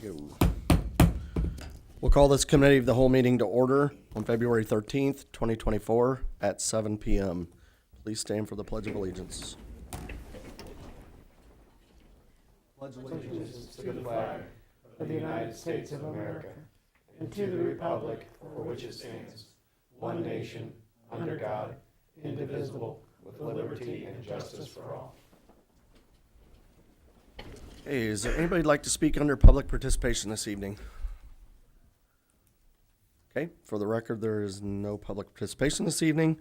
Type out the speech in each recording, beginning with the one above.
go. We'll call this committee of the whole meeting to order on February 13th, 2024 at 7 p.m. Please stand for the Pledge of Allegiance. Pledge allegiance to the flag of the United States of America and to the republic for which it stands, one nation, under God, indivisible, with liberty and justice for all. Hey, is there anybody who'd like to speak under public participation this evening? Okay, for the record, there is no public participation this evening.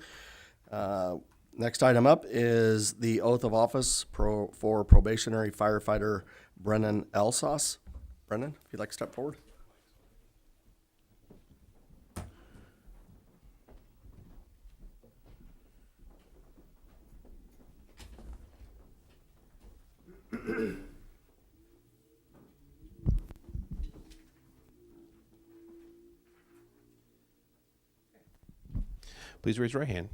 Next item up is the oath of office for probationary firefighter Brennan Elsass. Brennan, if you'd like to step forward. Please raise your right hand.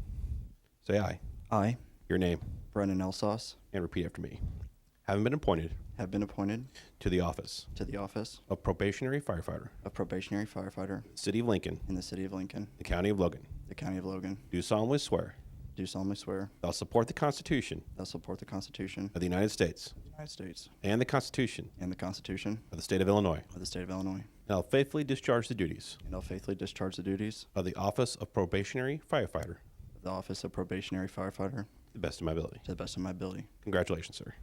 Say aye. I, Your name. Brennan Elsass, And repeat after me. Having been appointed have been appointed to the office to the office of probationary firefighter, of probationary firefighter City of Lincoln, in the city of Lincoln, the County of Logan, the county of Logan, do solemnly swear do solemnly swear that I will support the Constitution that I will support the Constitution of the United States of the United States and the Constitution and the Constitution of the State of Illinois. of the state of Illinois, And I will faithfully discharge the duties and I'll faithfully discharge the duties of the office of probationary firefighter of the office of probationary firefighter to the best of my ability. to the best of my ability. Congratulations, sir.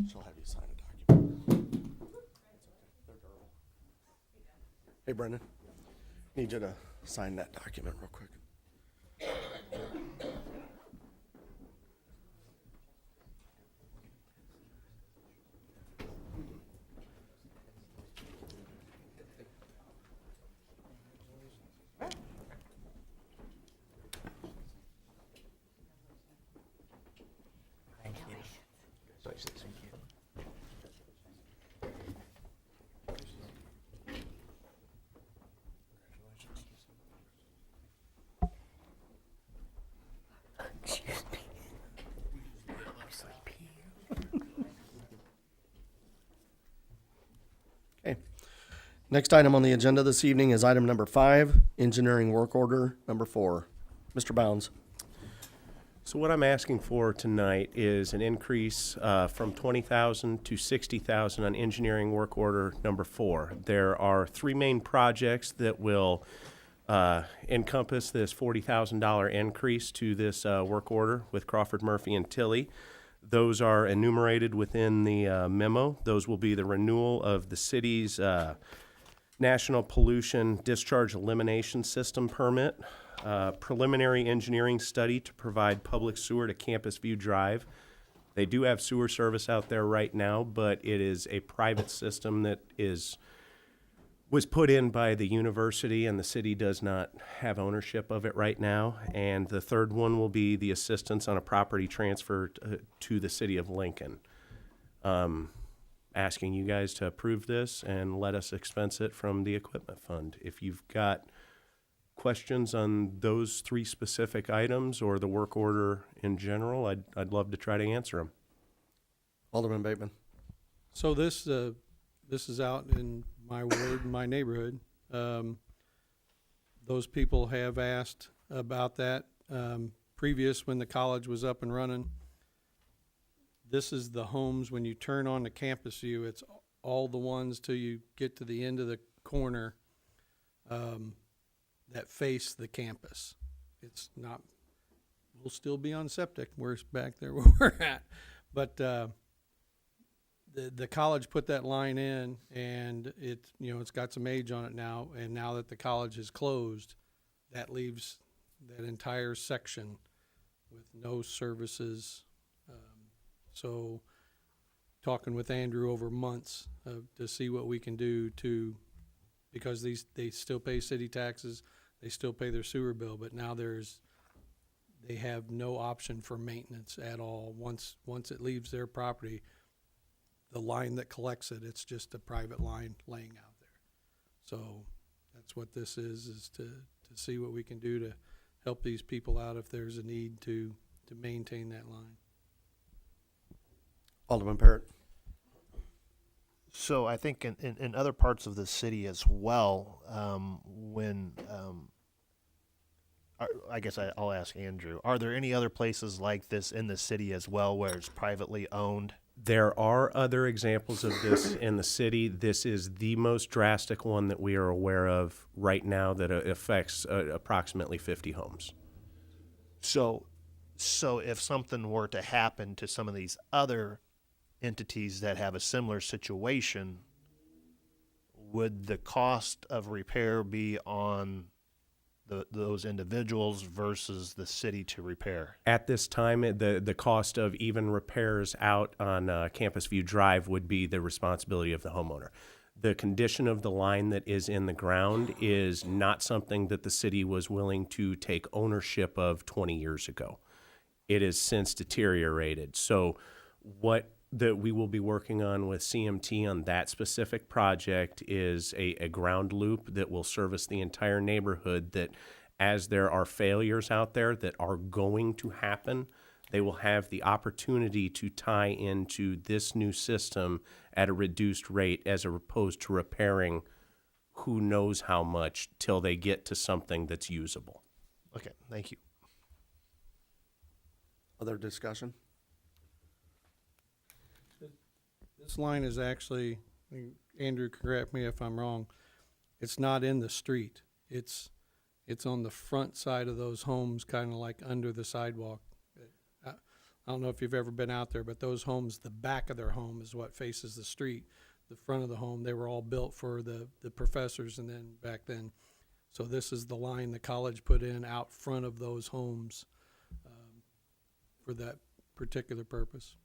She'll have you sign a document. Hey, Brendan, need you to sign that document real quick. Next item on the agenda this evening is item number 5, engineering work order number 4. Mr. Bounds. So what I'm asking for tonight is an increase from $20,000 to $60,000 on engineering work order number 4. There are 3 main projects that will encompass this $40,000 increase to this work order with Crawford, Murphy, and Tilley. Those are enumerated within the memo. Those will be the renewal of the city's National Pollution Discharge Elimination System permit, preliminary engineering study to provide public sewer to Campus View Drive. They do have sewer service out there right now, but it is a private system that was put in by the university, and the city does not have ownership of it right now. And the third one will be the assistance on a property transfer to the city of Lincoln. Asking you guys to approve this and let us expense it from the equipment fund. If you've got questions on those 3 specific items or the work order in general, I'd love to try to answer them. Alderman Bateman. So this is out in my ward, in my neighborhood. Those people have asked about that previous when the college was up and running. This is the homes when you turn on the campus view. It's all the ones till you get to the end of the corner that face the campus. It's not. We'll still be on septic. We're back there where we're at, but the college put that line in, and it's got some age on it now. And now that the college is closed, that leaves that entire section with no services. So talking with Andrew over months to see what we can do because they still pay city taxes, they still pay their sewer bill, but now they have no option for maintenance at all. Once it leaves their property, the line that collects it, it's just a private line laying out there. So that's what this is to see what we can do to help these people out if there's a need to to maintain that line. Alderman Parrott. So I think in other parts of the city as well, I guess I'll ask Andrew, are there any other places like this in the city as well where it's privately owned? There are other examples of this in the city. This is the most drastic one that we are aware of right now that affects approximately 50 homes. So if something were to happen to some of these other entities that have a similar situation, would the cost of repair be on those individuals versus the city to repair? At this time, the cost of even repairs out on Campus View Drive would be the responsibility of the homeowner. The condition of the line that is in the ground is not something that the city was willing to take ownership of 20 years ago. It has since deteriorated. So what that we will be working on with CMT on that specific project is a ground loop that will service the entire neighborhood, that as there are failures out there that are going to happen, they will have the opportunity to tie into this new system at a reduced rate as opposed to repairing who knows how much till they get to something that's usable. Okay, thank you. Other discussion? This line is actually, Andrew, correct me if I'm wrong, it's not in the street. It's on the front side of those homes, kind of like under the sidewalk. I don't know if you've ever been out there, but those homes, the back of their home is what faces the street. The front of the home, they were all built for the professors and then back then. So this is the line the college put in out front of those homes for that particular purpose.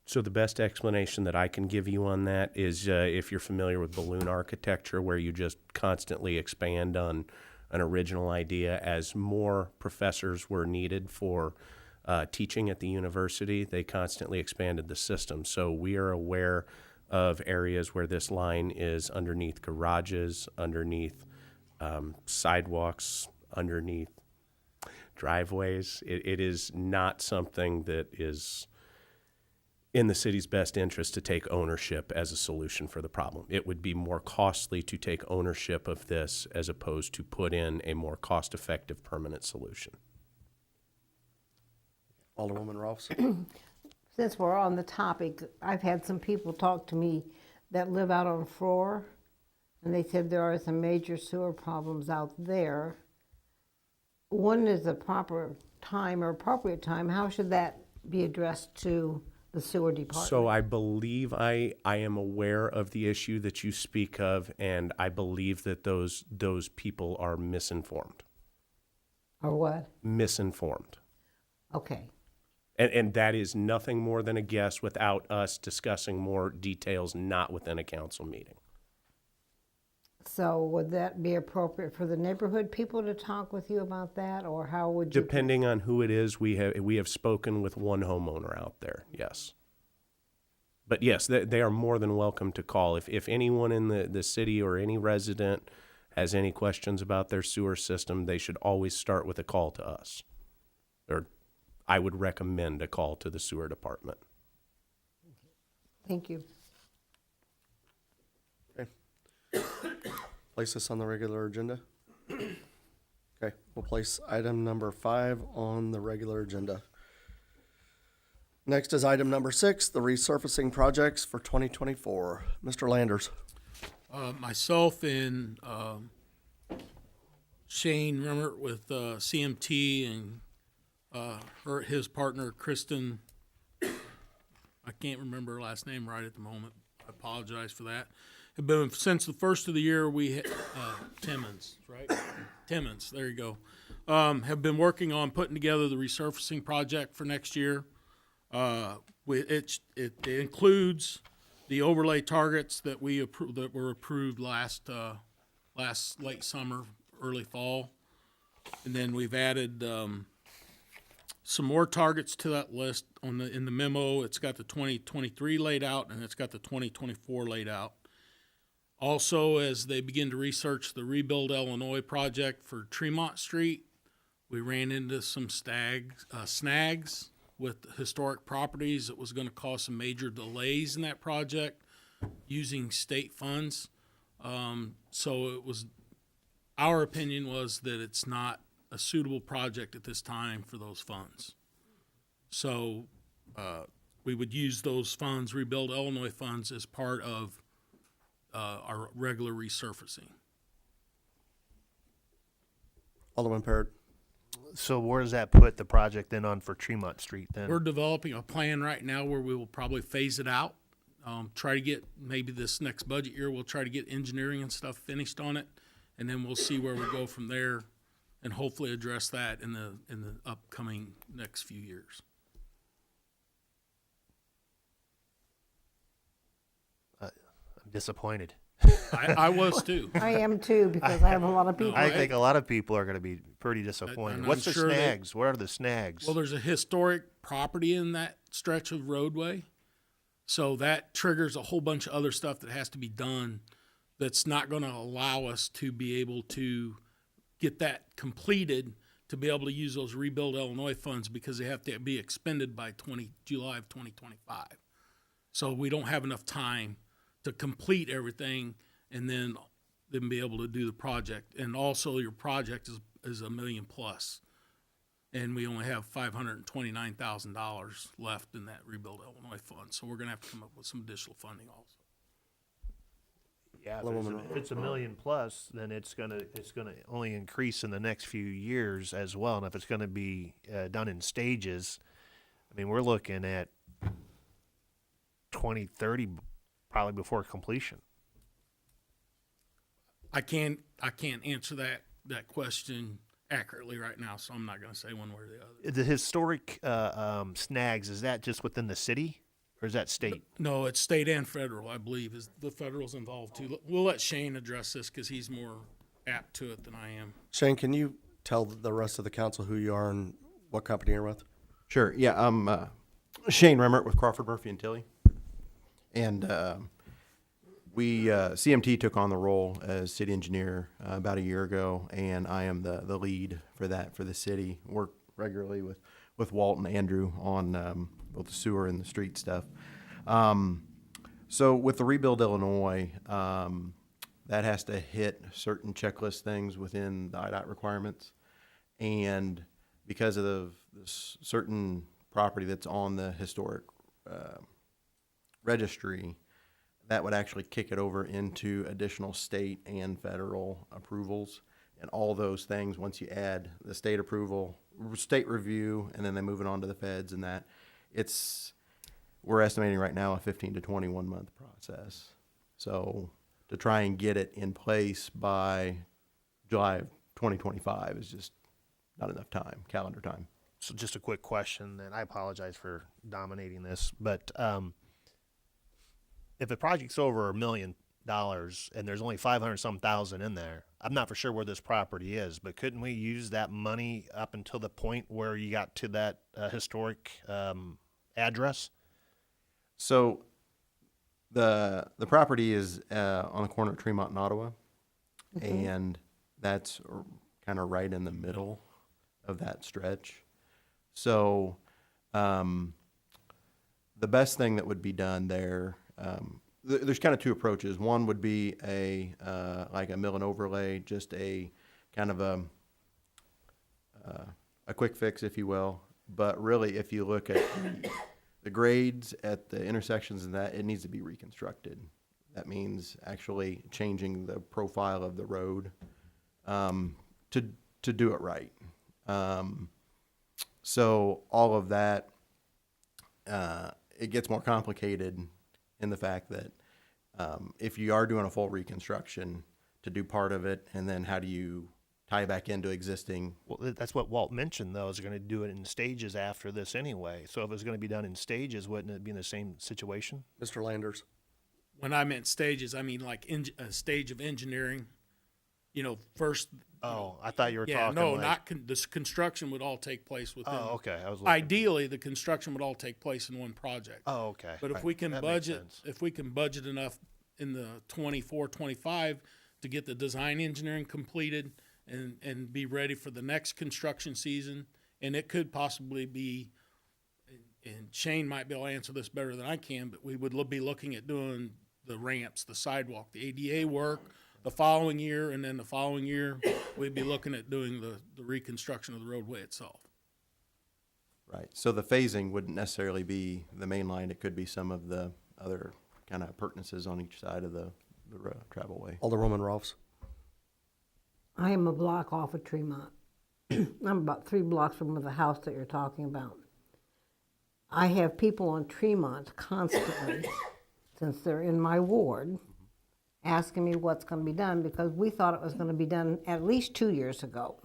So the best explanation that I can give you on that is if you're familiar with balloon architecture, where you just constantly expand on an original idea. As more professors were needed for teaching at the university, they constantly expanded the system. So we are aware of areas where this line is underneath garages, underneath sidewalks, underneath driveways. It is not something that is in the city's best interest to take ownership as a solution for the problem. It would be more costly to take ownership of this as opposed to put in a more cost-effective permanent solution. Alderwoman Rolfs. Since we're on the topic, I've had some people talk to me that live out on Flore, and they said there are some major sewer problems out there. When is the proper time or appropriate time? How should that be addressed to the sewer department? So I believe I am aware of the issue that you speak of, and I believe that those people are misinformed. Or what? Misinformed. Okay. And that is nothing more than a guess without us discussing more details, not within a council meeting. So would that be appropriate for the neighborhood people to talk with you about that, or how would you? Depending on who it is, we have spoken with one homeowner out there, yes. But yes, they are more than welcome to call. If anyone in the city or any resident has any questions about their sewer system, they should always start with a call to us. Or I would recommend a call to the sewer department. Thank you. Place this on the regular agenda. Okay, we'll place item number 5 on the regular agenda. Next is item number 6, the resurfacing projects for 2024. Mr. Landers. Myself and Shane Remmert with CMT and his partner Kristen, I can't remember her last name right at the moment. I apologize for that. Have been since the first of the year. We Timmons, right? Timmons, there you go. Have been working on putting together the resurfacing project for next year. It includes the overlay targets that that were approved last late summer, early fall, and then we've added some more targets to that list in the memo. It's got the 2023 laid out, and it's got the 2024 laid out. Also, as they begin to research the Rebuild Illinois project for Tremont Street, We ran into some snags with historic properties. It was going to cause some major delays in that project using state funds. So it was, our opinion was that it's not a suitable project at this time for those funds. So we would use those funds, Rebuild Illinois funds, as part of our regular resurfacing. Alderman Parrott. So where does that put the project then on for Tremont Street then? We're developing a plan right now where we will probably phase it out. Try to get, maybe this next budget year, we'll try to get engineering and stuff finished on it, and then we'll see where we go from there, and hopefully address that in the upcoming next few years. I'm disappointed. I was too. I am too, because I have a lot of people. I think a lot of people are going to be pretty disappointed. and What's I'm the sure snags? What are the snags? Well, there's a historic property in that stretch of roadway, so that triggers a whole bunch of other stuff that has to be done that's not going to allow us to be able to get that completed to be able to use those Rebuild Illinois funds, because they have to be expended by July of 2025. So we don't have enough time to complete everything and then be able to do the project. And also your project is $1 million plus. And we only have $529,000 left in that Rebuild Illinois fund. So we're gonna have to come up with some additional funding also. Yeah, if it's $1 million plus, then it's gonna only increase in the next few years as well. And if it's gonna be done in stages, I mean, we're looking at 2030 probably before completion. I can't answer that question accurately right now, so I'm not gonna say one way or the other. The historic snags, is that just within the city, or is that state? No, it's state and federal, I believe. Is the federal's involved too. We'll let Shane address this because he's more apt to it than I am. Shane, can you tell the rest of the council who you are and what company you're with? Sure. Yeah, I'm Shane Remmert with Crawford Murphy and Tilly. And we CMT took on the role as city engineer about a year ago, and I am the lead for that for the city. Work regularly with Walt and Andrew on both the sewer and the street stuff. So with the Rebuild Illinois, that has to hit certain checklist things within the IDOT requirements, and because of this certain property that's on the historic registry, that would actually kick it over into additional state and federal approvals. And all those things, once you add the state approval, state review, and then they move it on to the feds, and that, we're estimating right now a 15 to 21 month process. So to try and get it in place by July of 2025 is just not enough time, calendar time. So just a quick question, and I apologize for dominating this, but if a project's over $1 million and there's only 500-some thousand in there, I'm not for sure where this property is, but couldn't we use that money up until the point where you got to that historic address? So the property is on the corner of Tremont and Ottawa, and that's kind of right in the middle of that stretch. So the best thing that would be done there, there's kind of two approaches. One would be like a mill and overlay, just a kind of a quick fix, if you will. But really, if you look at the grades at the intersections and that, it needs to be reconstructed. That means actually changing the profile of the road to do it right. So all of that, it gets more complicated in the fact that if you are doing a full reconstruction, to do part of it, and then how do you tie it back into existing? Well, that's what Walt mentioned, though, is going to do it in stages after this anyway. So if it was going to be done in stages, wouldn't it be in the same situation? Mr. Landers. When I meant stages, I mean like a stage of engineering. You know, first. Oh, I thought you were Yeah, talking no, like... this construction would all take place within. Oh, okay. I was looking... Ideally, the construction would all take place in one project. Oh, okay. But if Right. we can That makes budget, sense. if we can budget enough in the 24, 25 to get the design engineering completed and be ready for the next construction season. And it could possibly be, and Shane might be able to answer this better than I can, but we would be looking at doing the ramps, the sidewalk, the ADA work the following year, and then the following year, we'd be looking at doing the reconstruction of the roadway itself. Right. So the phasing wouldn't necessarily be the main line. It could be some of the other kind of appurtenances on each side of the travel way. Alderwoman Rolfs. I am a block off of Tremont. I'm about 3 blocks from the house that you're talking about. I have people on Tremont constantly, since they're in my ward, asking me what's going to be done, because we thought it was going to be done at least 2 years ago.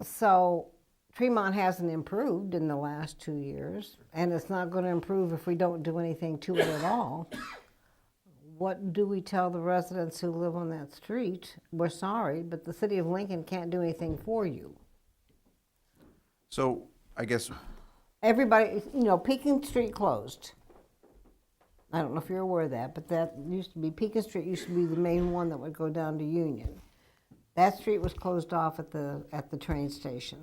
So Tremont hasn't improved in the last 2 years, and it's not going to improve if we don't do anything to it at all. What do we tell the residents who live on that street? We're sorry, but the city of Lincoln can't do anything for you. So I guess, Everybody, Pekin Street closed. I don't know if you're aware of that, but that used to be, Pekin Street used to be the main one that would go down to Union. That street was closed off at the train station.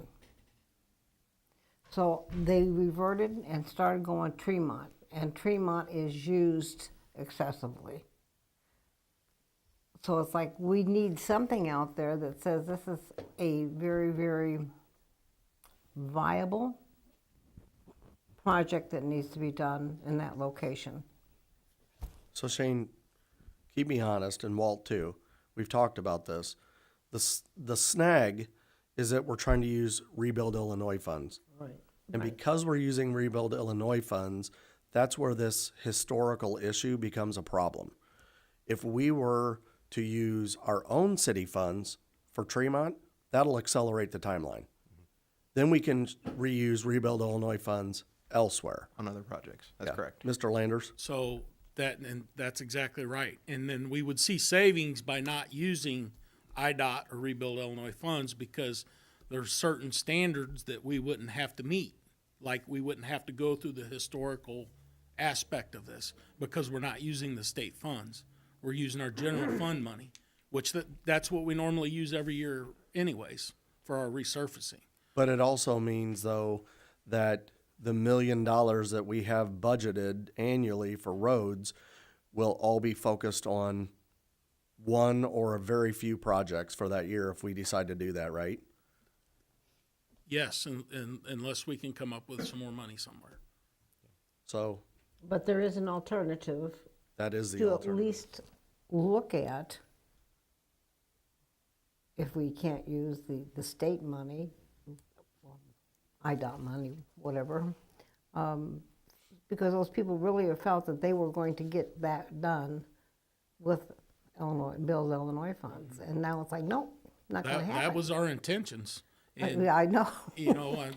So they reverted and started going Tremont, and Tremont is used excessively. So it's like we need something out there that says this is a very, very viable project that needs to be done in that location. So Shane, keep me honest, and Walt too. We've talked about this. The snag is that we're trying to use Rebuild Illinois funds. Right. And because we're using Rebuild Illinois funds, that's where this historical issue becomes a problem. If we were to use our own city funds for Tremont, that'll accelerate the timeline. Then we can reuse Rebuild Illinois funds elsewhere. on other projects. That's Yeah. correct. Mr. Landers? So that's exactly right. And then we would see savings by not using IDOT or Rebuild Illinois funds, because there's certain standards that we wouldn't have to meet. Like we wouldn't have to go through the historical aspect of this because we're not using the state funds. We're using our general fund money, which that's what we normally use every year anyways for our resurfacing. But it also means, though, that the $1 million that we have budgeted annually for roads will all be focused on one or a very few projects for that year if we decide to do that, right? Yes, and unless we can come up with some more money somewhere. So But there is an alternative that is the to at alternative. least look at, if we can't use the state money, IDOT money, whatever, because those people really have felt that they were going to get that done with Build Illinois funds, and now it's like, nope, not going to happen. That was our intentions. And I know.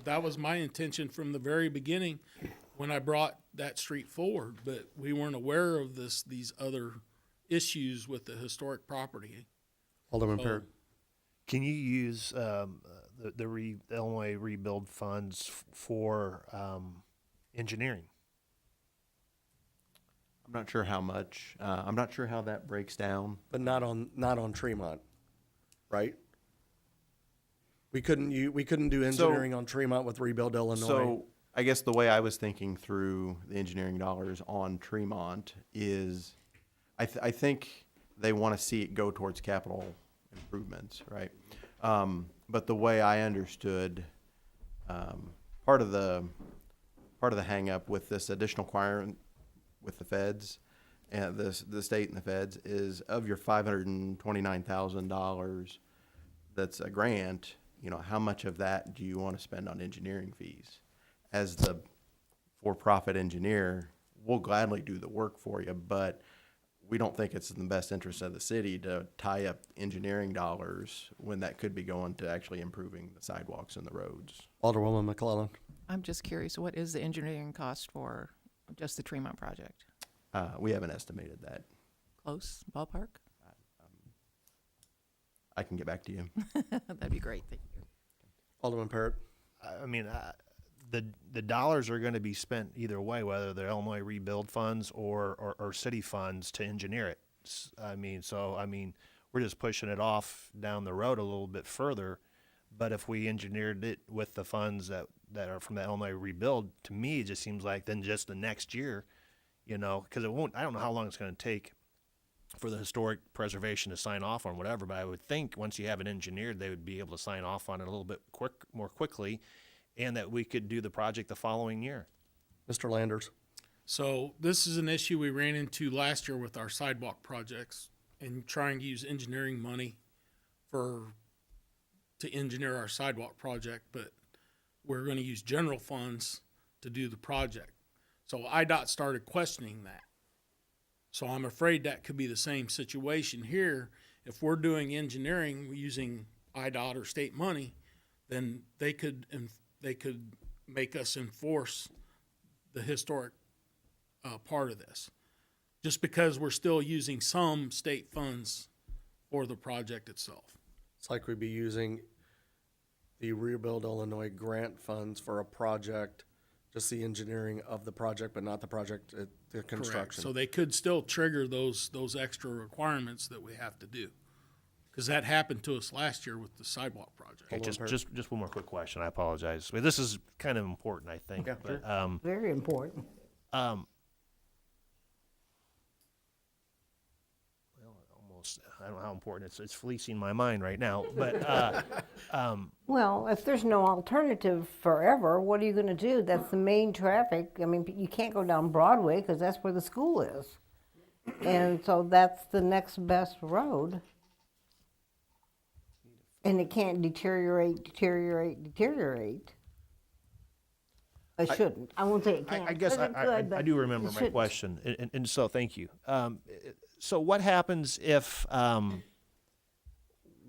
that was my intention from the very beginning when I brought that street forward, but we weren't aware of these other issues with the historic property. Alderman So- Parrott. Can you use the Illinois Rebuild funds for engineering? I'm not sure how much. I'm not sure how that breaks down. But not on Tremont, right? We couldn't do engineering on Tremont with Rebuild Illinois. So I guess the way I was thinking through the engineering dollars on Tremont is, I think they want to see it go towards capital improvements, right? But the way I understood, part of the hang up with this additional requirement with the feds and the state and the feds is, of your $529,000 that's a grant, how much of that do you want to spend on engineering fees? As the for-profit engineer, we'll gladly do the work for you, but we don't think it's in the best interest of the city to tie up engineering dollars when that could be going to actually improving the sidewalks and the roads. Alderwoman McClellan. I'm just curious, what is the engineering cost for just the Tremont project? We haven't estimated that. Close ballpark? I can get back to you. That'd be great. Thank you. Alderman Parrott. I mean, the dollars are going to be spent either way, whether they're Illinois Rebuild funds or city funds to engineer it. we're just pushing it off down the road a little bit further. But if we engineered it with the funds that are from the Illinois rebuild, to me, it just seems like then just the next year, you know, because I don't know how long it's going to take for the historic preservation to sign off on whatever, but I would think once you have it engineered, they would be able to sign off on it a little bit more quickly, and that we could do the project the following year. Mr. Landers? So this is an issue we ran into last year with our sidewalk projects and trying to use engineering money to engineer our sidewalk project, but we're going to use general funds to do the project. So IDOT started questioning that. So I'm afraid that could be the same situation here. If we're doing engineering using IDOT or state money, then they could make us enforce the historic part of this, just because we're still using some state funds for the project itself. It's like we'd be using the Rebuild Illinois grant funds for a project, just the engineering of the project, but not the project, the Correct. construction. So they could still trigger those extra requirements that we have to do. Because that happened to us last year with the sidewalk project. Okay, Hold on, just one more quick question. I apologize. Well, this is kind of important, I think. Yeah, but, Very important. well, almost, I don't know how important it's fleecing my mind right now, but, Well, if there's no alternative forever, what are you going to do? That's the main traffic. I mean, you can't go down Broadway because that's where the school is. And so that's the next best road. And it can't deteriorate. It shouldn't. I won't say it can't. I guess 'cause it I could, but do remember it my shouldn't. question, and so thank you. So what happens if,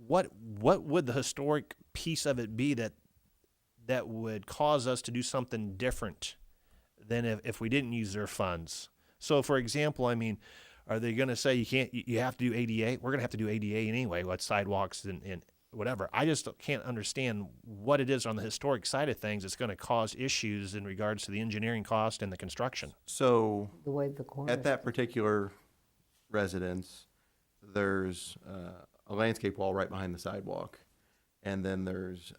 what would the historic piece of it be that would cause us to do something different than if we didn't use their funds? So for example, I mean, are they going to say you have to do ADA? We're going to have to do ADA anyway, what sidewalks and whatever. I just can't understand what it is on the historic side of things that's going to cause issues in regards to the engineering cost and the construction. So The way the corner. at that particular residence, there's a landscape wall right behind the sidewalk. And then there's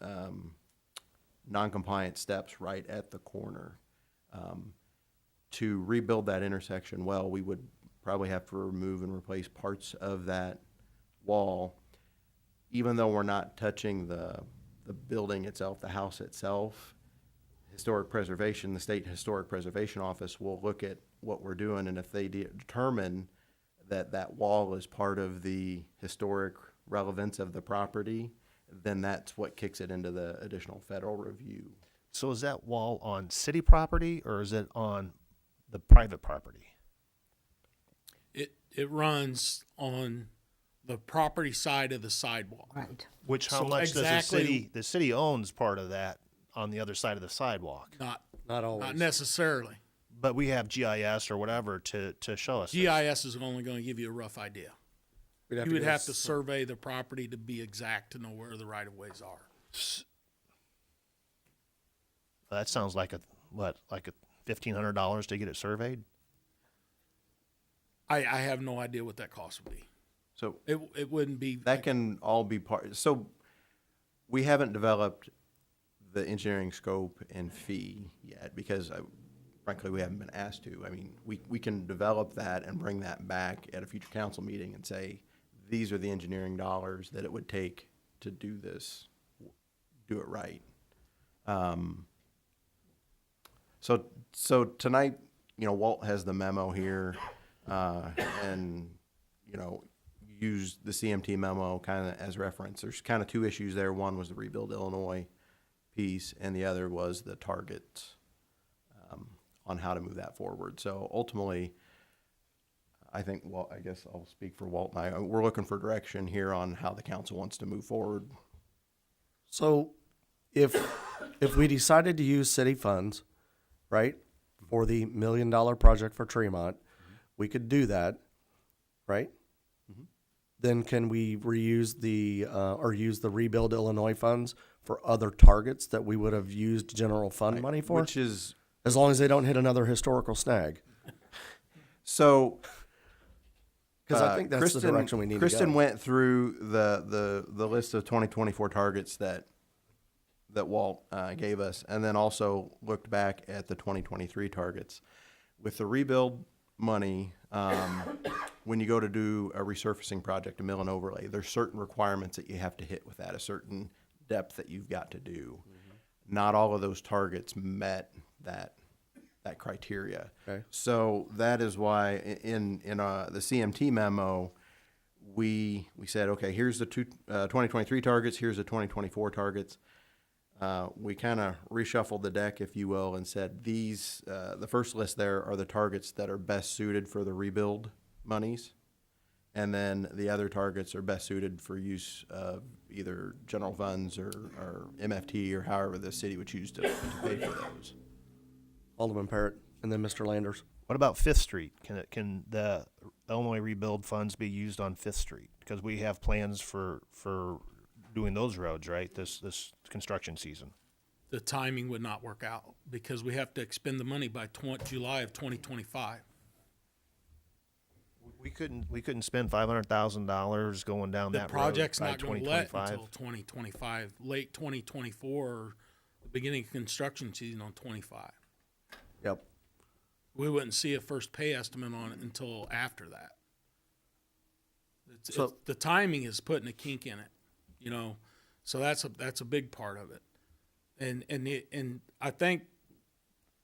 non-compliant steps right at the corner. To rebuild that intersection well, we would probably have to remove and replace parts of that wall. Even though we're not touching the building itself, the house itself, historic preservation, the State Historic Preservation Office will look at what we're doing, and if they determine that that wall is part of the historic relevance of the property, then that's what kicks it into the additional federal review. So is that wall on city property or is it on the private property? It runs on the property side of the sidewalk. Right. Which how So much does exactly- the city owns part of that on the other side of the sidewalk? Not always. Not necessarily. But we have GIS or whatever to show us. this. GIS is only going to give you a rough idea. We'd You to would get have a to survey the property to be exact to know where the right of ways are. That sounds like like $1,500 to get it surveyed? I have no idea what that cost would be. So It wouldn't be. that can all be part, so we haven't developed the engineering scope and fee yet because frankly, we haven't been asked to. I mean, we can develop that and bring that back at a future council meeting and say, these are the engineering dollars that it would take to do this, do it right. So tonight, Walt has the memo here, and, use the CMT memo kind of as reference. There's kind of two issues there. One was the Rebuild Illinois piece, and the other was the target on how to move that forward. So ultimately, I think, I guess I'll speak for Walt and I. We're looking for direction here on how the council wants to move forward. So if we decided to use city funds, right, for the $1 million project for Tremont, we could do that, right? Then can we reuse or use the Rebuild Illinois funds for other targets that we would have used general fund money for? Which is, As long as they don't hit another historical snag. so Because I think that's the direction we need to go. Kristen went through the list of 2024 targets that Walt gave us, and then also looked back at the 2023 targets. With the rebuild money, when you go to do a resurfacing project, a mill and overlay, there's certain requirements that you have to hit with that, a certain depth that you've got to do. Not all of those targets met that criteria. Okay. So that is why in the CMT memo, we said, okay, here's the 2023 targets, here's the 2024 targets. We kind of reshuffled the deck, if you will, and said these, the first list there are the targets that are best suited for the rebuild monies. And then the other targets are best suited for use of either general funds or MFT or however the city would choose to pay for those. Alderman Parrott, and then Mr. Landers. What about Fifth Street? Can the Illinois rebuild funds be used on Fifth Street? Because we have plans for doing those roads, right? This construction season. The timing would not work out because we have to expend the money by July of 2025. We couldn't spend $500,000 going down The that project's road by not going to let 2025. until 2025, late 2024, or the beginning of construction season on 25. Yep. We wouldn't see a first pay estimate on it until after that. So- The timing is putting a kink in it, you know, so that's a big part of it. And I think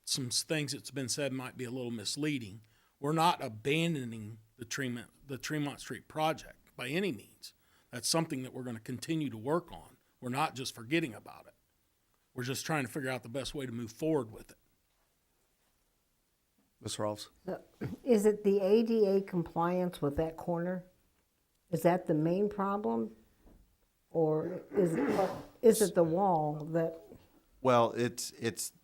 some things that's been said might be a little misleading. We're not abandoning the Tremont Street project by any means. That's something that we're going to continue to work on. We're not just forgetting about it. We're just trying to figure out the best way to move forward with it. Ms. Rolfs? Is it the ADA compliance with that corner? Is that the main problem? Or is it the wall that, Well, it's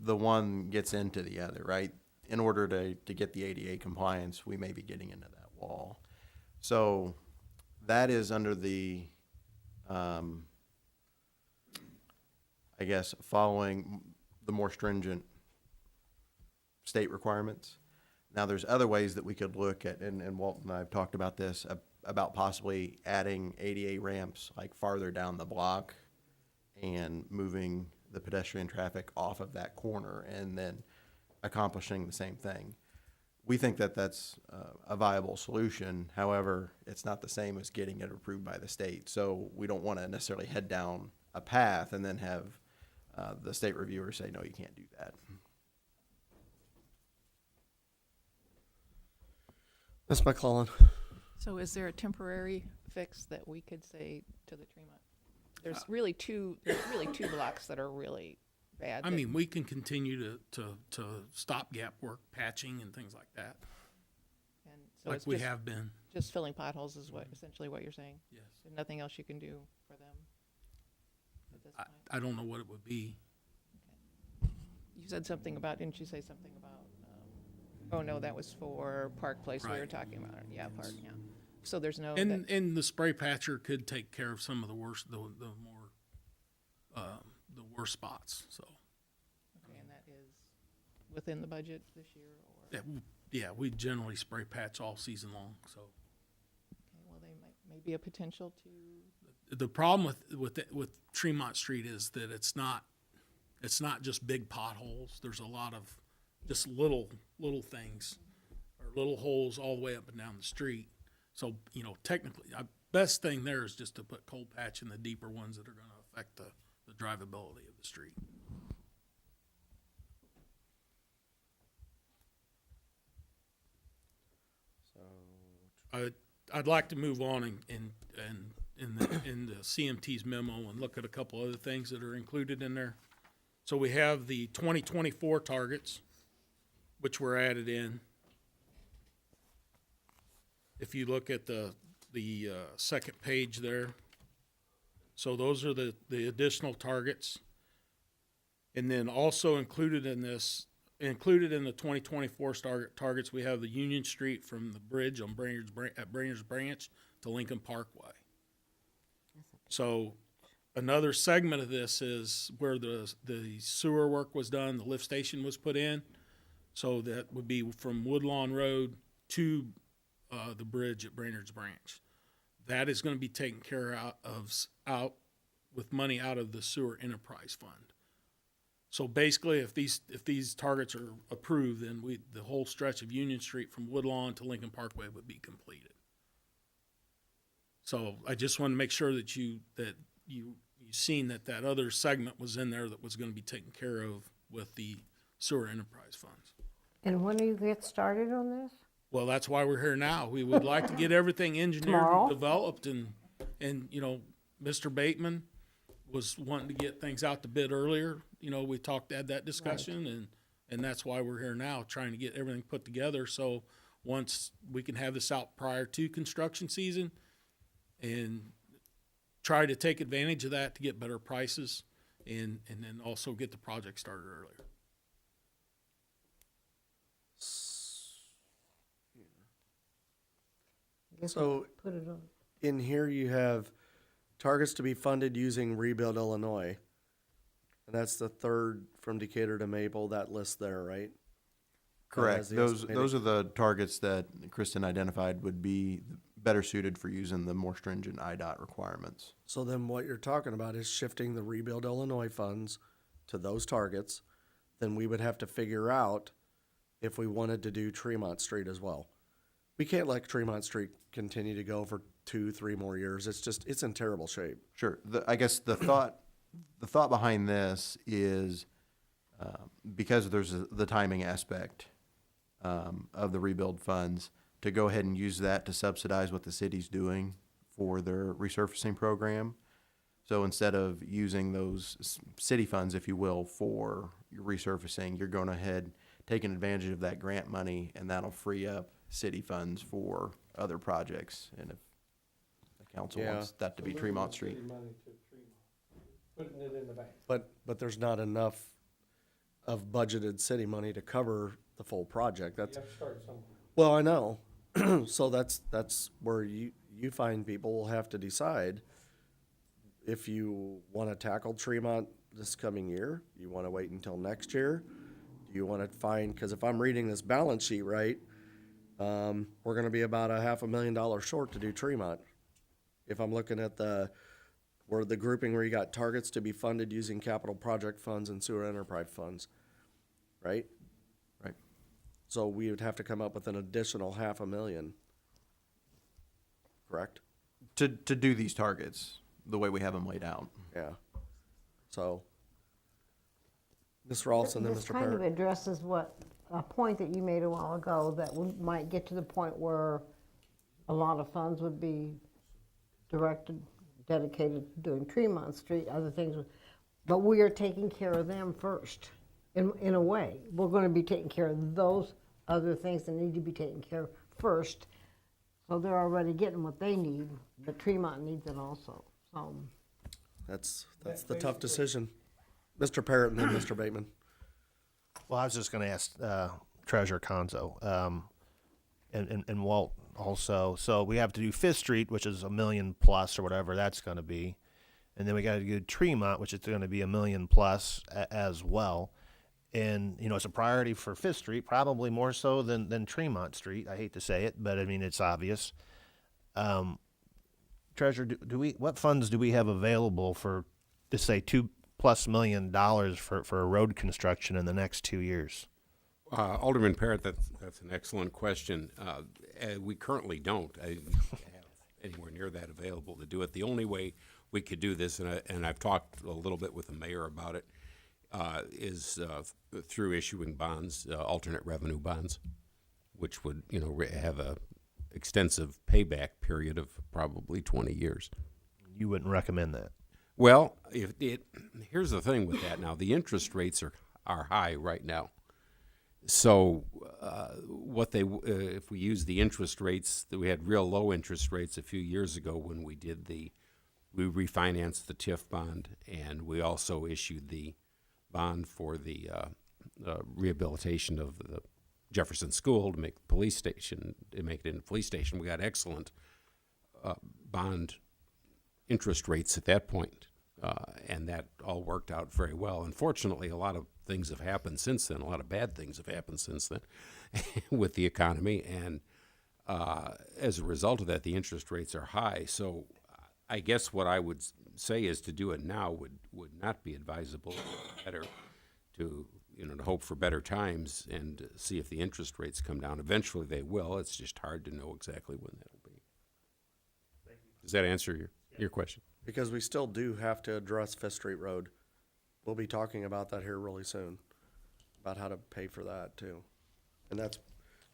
the one gets into the other, right? In order to get the ADA compliance, we may be getting into that wall. So that is under the, I guess, following the more stringent state requirements. Now, there's other ways that we could look at, and Walt and I have talked about this, about possibly adding ADA ramps like farther down the block and moving the pedestrian traffic off of that corner and then accomplishing the same thing. We think that that's a viable solution. However, it's not the same as getting it approved by the state. So we don't want to necessarily head down a path and then have the state reviewer say, no, you can't do that. Ms. McClellan? So is there a temporary fix that we could say to the Tremont? There's really two blocks that are really bad. I mean, we can continue to stopgap work, patching and things like that, and so like it's we just, have been. just filling potholes is essentially what you're saying? Yes. There's nothing else you can do for them at this point? I don't know what it would be. You said something about, didn't you say something about, oh no, that was for Park Place we were Right. talking about, yeah, Park, yeah. So there's no, And the spray patcher could take care of some of the worst, the worst spots, so. okay, and that is within the budget this year, or? Yeah, we generally spray patch all season long, so. Okay, well, they may be a potential to, The problem with Tremont Street is that it's not just big potholes. There's a lot of just little things or little holes all the way up and down the street. So, you know, technically, best thing there is just to put cold patch in the deeper ones that are going to affect the drivability of the street. I'd like to move on and in the CMT's memo and look at a couple other things that are included in there. So we have the 2024 targets, which were added in. If you look at the second page there, so those are the additional targets. And then also included in the 2024 targets, we have the Union Street from the bridge on Brainerd's Branch to Lincoln Parkway. So another segment of this is where the sewer work was done, the lift station was put in. So that would be from Woodlawn Road to the bridge at Brainerd's Branch. That is gonna be taken care out with money out of the sewer enterprise fund. So basically, if these targets are approved, then the whole stretch of Union Street from Woodlawn to Lincoln Parkway would be completed. So I just want to make sure that you seen that other segment was in there that was going to be taken care of with the sewer enterprise funds. And when do you get started on this? Well, that's why we're here now. We would like to get everything engineered Tomorrow? and developed, and Mr. Bateman was wanting to get things out to bid earlier. We had that discussion, and that's why we're here now, trying to get everything put together. So once we can have this out prior to construction season, and try to take advantage of that to get better prices, and then also get the project started earlier. Guess So Put it on. in here you have targets to be funded using Rebuild Illinois. And that's the third from Decatur to Maple, that list there, right? Correct. As the Those estimated- are the targets that Kristen identified would be better suited for using the more stringent IDOT requirements. So then what you're talking about is shifting the Rebuild Illinois funds to those targets. Then we would have to figure out if we wanted to do Tremont Street as well. We can't let Tremont Street continue to go for 2-3 more years. It's in terrible shape. Sure. I guess the thought behind this is because there's the timing aspect of the rebuild funds, to go ahead and use that to subsidize what the city's doing for their resurfacing program. So instead of using those city funds, if you will, for your resurfacing, you're going ahead, taking advantage of that grant money, and that'll free up city funds for other projects. And if the council Yeah. wants that to be Tremont Street. Money to Tremont, putting it in the bank. But there's not enough of budgeted city money to cover the full project. You That's, have to start somewhere. well, I know. So that's where you find people will have to decide if you want to tackle Tremont this coming year, you want to wait until next year. Do you want to find, because if I'm reading this balance sheet right, we're going to be about $500,000 short to do Tremont. If I'm looking at the grouping where you got targets to be funded using capital project funds and sewer enterprise funds, right? Right. So we would have to come up with an additional $500,000, correct? To do these targets the way we have them laid out. Yeah. So, Ms. Rawson, then This Mr. kind of Parrott. addresses a point that you made a while ago, that we might get to the point where a lot of funds would be dedicated to doing Tremont Street, other things, but we are taking care of them first, in a way. We're gonna be taking care of those other things that need to be taken care of first, so they're already getting what they need, but Tremont needs it also, so. That's the tough decision. Mr. Parrott and then Mr. Bateman. Well, I was just going to ask Treasurer Conzo and Walt also. So we have to do Fifth Street, which is $1 million plus or whatever that's going to be, and then we got to do Tremont, which is going to be $1 million plus as well. And it's a priority for Fifth Street, probably more so than Tremont Street. I hate to say it, but I mean it's obvious. Treasurer, what funds do we have available for, to say, $2+ million for a road construction in the next 2 years? Alderman Parrott, that's an excellent question. We currently don't have anywhere near that available to do it. The only way we could do this, and I've talked a little bit with the mayor about it, is through issuing bonds, alternate revenue bonds, which would have a extensive payback period of probably 20 years. You wouldn't recommend that? Well, here's the thing with that now. The interest rates are high right now. So if we use the interest rates, we had real low interest rates a few years ago when we refinanced the TIF bond, and we also issued the bond for the rehabilitation of the Jefferson School to make the police station, make it into a police station. We got excellent bond interest rates at that point, and that all worked out very well. Unfortunately, a lot of things have happened since then. A lot of bad things have happened since then with the economy, and as a result of that, the interest rates are high. So I guess what I would say is to do it now would not be advisable. Better to, to hope for better times and see if the interest rates come down. Eventually they will. It's just hard to know exactly when that'll be. Does that answer your question? Because we still do have to address Fifth Street Road. We'll be talking about that here really soon, about how to pay for that too. And that's,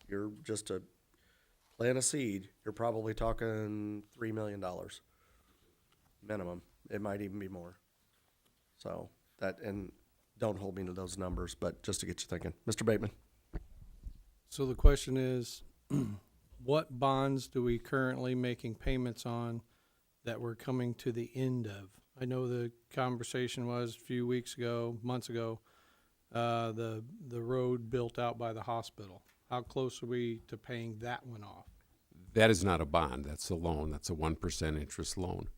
you're just to plant a seed, you're probably talking $3 million minimum. It might even be more. So that, and don't hold me to those numbers, but just to get you thinking. Mr. Bateman? So the question is, what bonds do we currently making payments on that we're coming to the end of? I know the conversation was a few weeks ago, months ago, the road built out by the hospital. How close are we to paying that one off? That is not a bond. That's a loan. That's a 1% interest loan.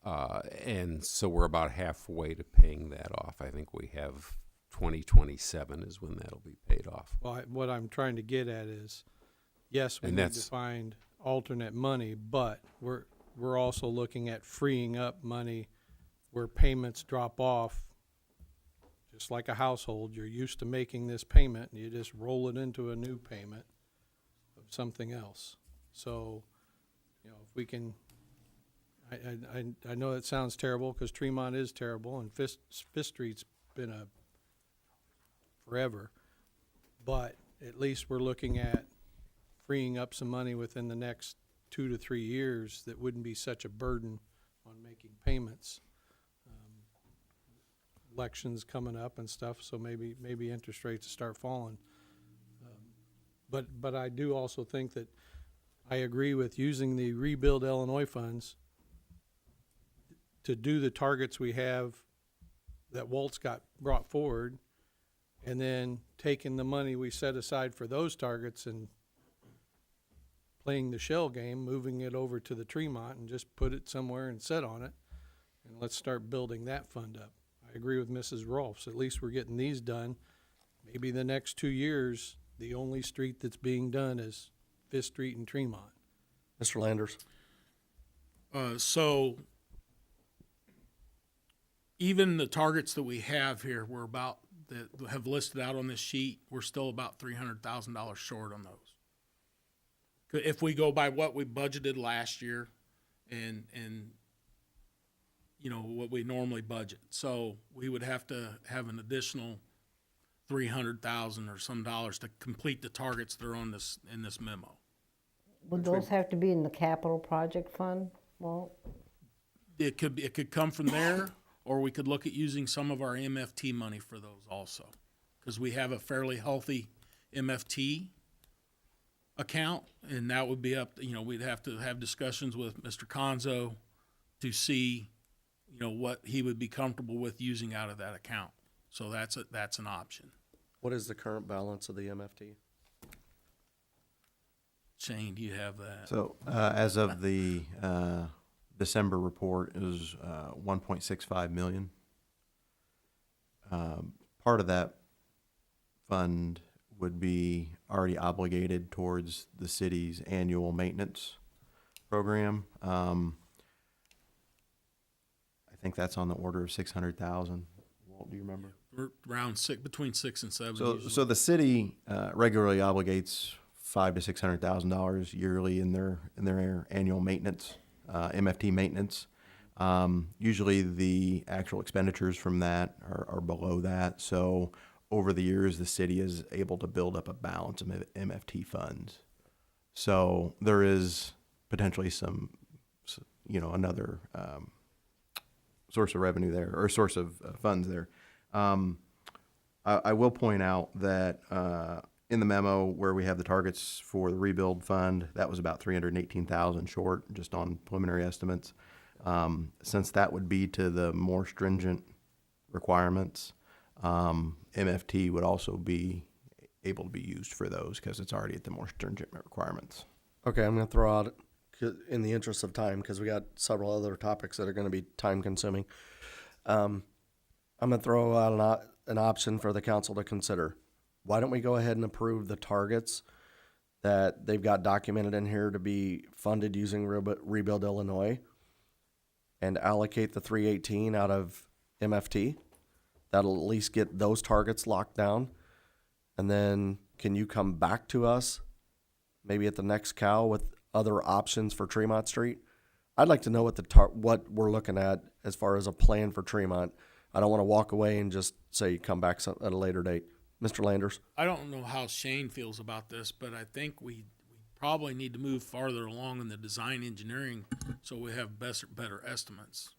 And so we're about halfway to paying that off. I think we have 2027 is when that'll be paid off. Well, what I'm trying to get at is, yes, we And need to that's- find alternate money, but we're also looking at freeing up money where payments drop off. Just like a household, you're used to making this payment, and you just roll it into a new payment of something else. So, if we can, I know that sounds terrible, because Tremont is terrible, and Fifth Street's been a forever, but at least we're looking at freeing up some money within the next 2 to 3 years that wouldn't be such a burden on making payments. Elections coming up and stuff, so maybe interest rates start falling. But I do also think that I agree with using the Rebuild Illinois funds to do the targets we have that Walt's got brought forward, and then taking the money we set aside for those targets and playing the shell game, moving it over to the Tremont and just put it somewhere and sit on it, and let's start building that fund up. I agree with Mrs. Rolfs. At least we're getting these done. Maybe the next 2 years, the only street that's being done is Fifth Street and Tremont. Mr. Landers? So even the targets that we have here, that have listed out on this sheet, we're still about $300,000 short on those. If we go by what we budgeted last year and what we normally budget. So we would have to have an additional $300,000 or some dollars to complete the targets that are on this, in this memo. Would those have to be in the capital project fund? Well, It could come from there, or we could look at using some of our MFT money for those also. Because we have a fairly healthy MFT account, and that would be up, we'd have to have discussions with Mr. Conzo to see, what he would be comfortable with using out of that account. So that's an option. What is the current balance of the MFT? Shane, do you have that? So as of the December report, it was 1.65 million. Part of that fund would be already obligated towards the city's annual maintenance program. I think that's on the order of 600,000. Walt, do you remember? We're around between 6 and 7 So, usually. so the city regularly obligates $500,000 to $600,000 yearly in their annual maintenance, MFT maintenance. Usually, the actual expenditures from that are below that. So, over the years, the city is able to build up a balance of MFT funds. So, there is potentially some, another source of revenue there, or source of funds there. I will point out that in the memo where we have the targets for the rebuild fund, that was about 318,000 short, just on preliminary estimates. Since that would be to the more stringent requirements, MFT would also be able to be used for those because it's already at the more stringent requirements. Okay, I'm going to throw out, in the interest of time, because we got several other topics that are going to be time consuming. I'm going to throw out an option for the council to consider. Why don't we go ahead and approve the targets that they've got documented in here to be funded using Rebuild Illinois and allocate the 318 out of MFT. That'll at least get those targets locked down. And then can you come back to us maybe at the next cow with other options for Tremont Street? I'd like to know what what we're looking at as far as a plan for Tremont. I don't want to walk away and just say come back at a later date. Mr. Landers? I don't know how Shane feels about this, but I think we probably need to move farther along in the design engineering so we have better estimates.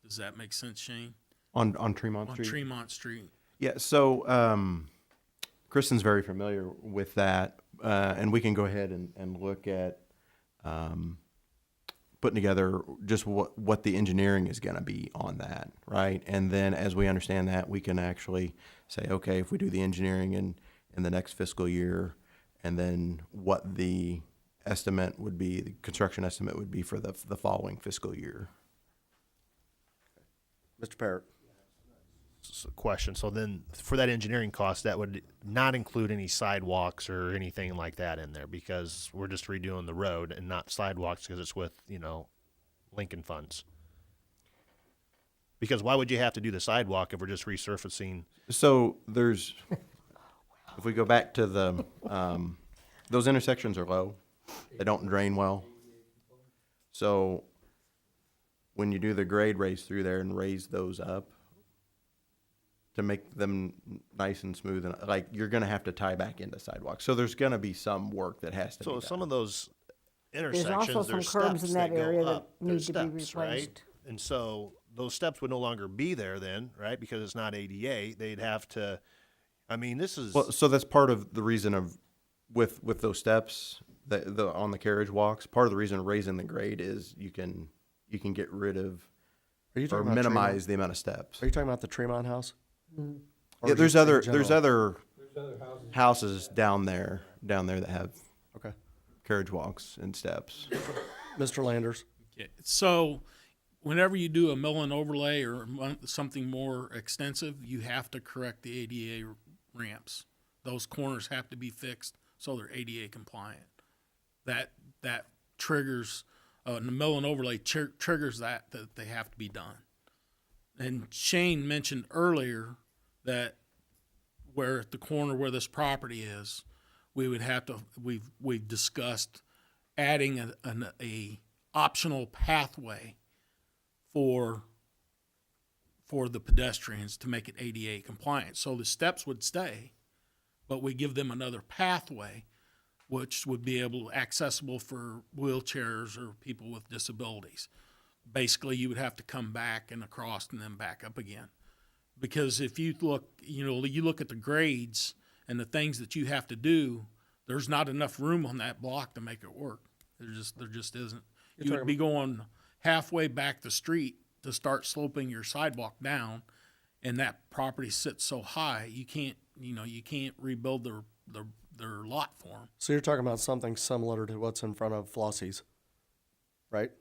Does that make sense, Shane? On Tremont On Street? Tremont Street. Yeah, so Kristen's very familiar with that, and we can go ahead and look at putting together just what the engineering is going to be on that, right? And then as we understand that, we can actually say, okay, if we do the engineering in the next fiscal year, and then what the estimate would be, the construction estimate would be for the following fiscal year. Mr. Parrott? Question. So then for that engineering cost, that would not include any sidewalks or anything like that in there, because we're just redoing the road and not sidewalks because it's with, Lincoln funds. Because why would you have to do the sidewalk if we're just resurfacing? So there's, if we go back to the, those intersections are low. They don't drain well. So when you do the grade raise through there and raise those up to make them nice and smooth, and like you're going to have to tie back into sidewalks. So there's going to be some work that has to be So done. some of those There's intersections, also some there's curbs steps in that that go area that up. There's need to be steps, right? replaced. And so those steps would no longer be there then, right? Because it's not ADA. They'd have to, this is. Well, so that's part of the reason of with those steps the on the carriage walks. Part of the reason of raising the grade is you can get rid of Are you or talking about minimize the amount of steps. Tremont? Are you talking about the Tremont house? Or Yeah, there's just in other general? houses down there that have Okay. carriage walks and steps. Mr. Landers? Okay. So whenever you do a mill and overlay or something more extensive, you have to correct the ADA ramps. Those corners have to be fixed so they're ADA compliant. That triggers, the mill and overlay triggers that they have to be done. And Shane mentioned earlier that where at the corner where this property is, we would have to, we've discussed adding a optional pathway for the pedestrians to make it ADA compliant. So the steps would stay, but we give them another pathway which would be accessible for wheelchairs or people with disabilities. Basically, you would have to come back and across and then back up again. Because if you look, you look at the grades and the things that you have to do, there's not enough room on that block to make it work. There just isn't. You would be going halfway back the street to start sloping your sidewalk down, and that property sits so high, you can't rebuild their lot for them. So you're talking about something similar to what's in front of Flossie's, right?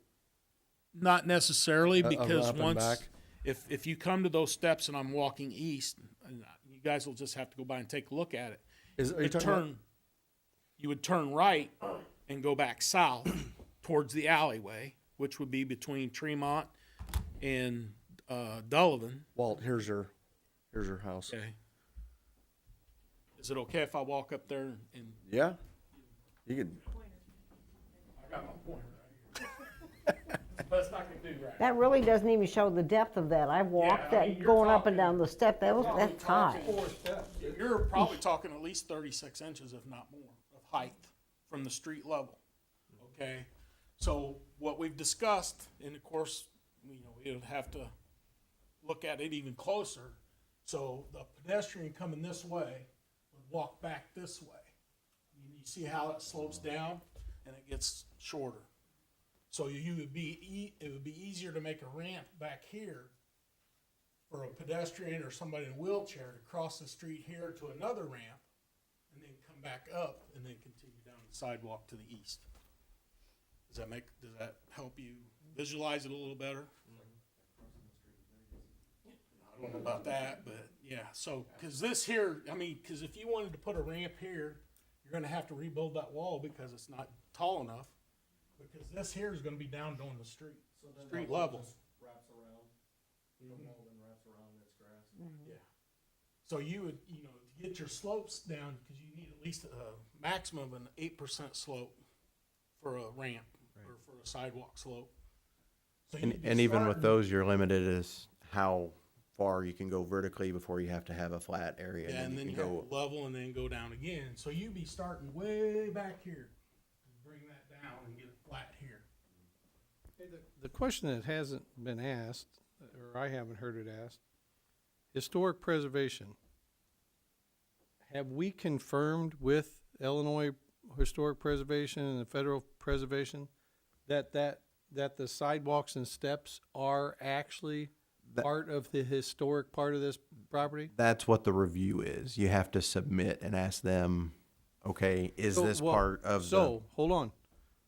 Not necessarily, because up and once, back? if you come to those steps and I'm walking east, and you guys will just have to go by and take a look at it. Are you talking about? You would turn right and go back south towards the alleyway, which would be between Tremont and Dullivan. Walt, here's your house. Okay. Is it okay if I walk up there and? Yeah? You could, I got my pointer right here. But it's not gonna do right. That really doesn't even show the depth of that. I walked I mean, that you're going up and talking- down the step. That's high. You're probably talking at least 36 inches, if not more, of height from the street level. Okay? So what we've discussed, and of course, we would have to look at it even closer. So the pedestrian coming this way would walk back this way. You see how it slopes down and it gets shorter. So it would be easier to make a ramp back here for a pedestrian or somebody in a wheelchair to cross the street here to another ramp and then come back up and then continue down the sidewalk to the east. Does that help you visualize it a little better? I don't know about that, but yeah, so, cause this here, cause if you wanted to put a ramp here, you're gonna have to rebuild that wall because it's not tall enough, because this here is gonna be down on the street, street level. Wraps around, the wall then wraps around its grass. Yeah. So you would, you know, to get your slopes down, because you need at least a maximum of an 8% slope for a ramp or for a sidewalk slope. So you'd be And even with starting- those, you're limited as how far you can go vertically before you have to have a flat area. Yeah, and then you you can have to level and then go down again. So you'd be starting way back here, bring that down and get it flat here. The question that hasn't been asked, or I haven't heard it asked, historic preservation. Have we confirmed with Illinois Historic Preservation and the federal preservation that the sidewalks and steps are actually part of the historic part of this property? That's what the review is. You have to submit and ask them, okay, is So, this well, part of So, hold on.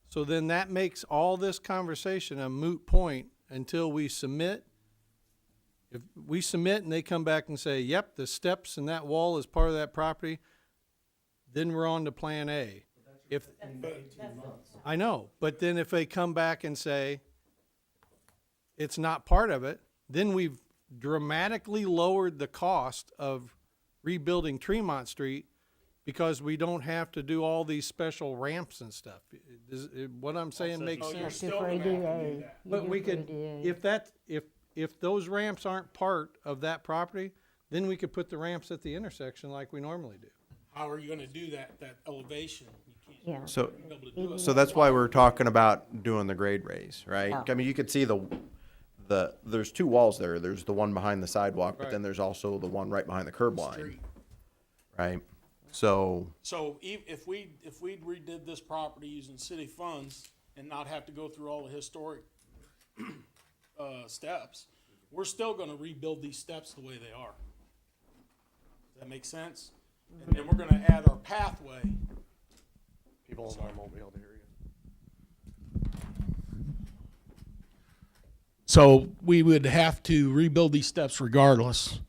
So then that makes all this conversation a moot point until we submit. If we submit and they come back and say, yep, the steps and that wall is part of that property, then we're on to Plan A. If, I know, but then if they come back and say it's not part of it, then we've dramatically lowered the cost of rebuilding Tremont Street because we don't have to do all these special ramps and stuff. What I'm saying makes So you're sense. still For gonna have to do ADA. that. But we could, if those ramps aren't part of that property, then we could put the ramps at the intersection like we normally do. How are you gonna do that elevation? You Yeah. can't So, be able to do it. so that's why we're talking about doing the grade raise, right? Yeah. I mean, you could see there's two walls there. There's the one behind the sidewalk, but then Right. there's also the one right behind the curb line, Street. right? So, So if we redid this property using city funds and not have to go through all the historic steps, we're still gonna rebuild these steps the way they are. Does that make sense? And then we're gonna add our pathway. People at home won't be able to hear you. So we would have to rebuild these steps regardless,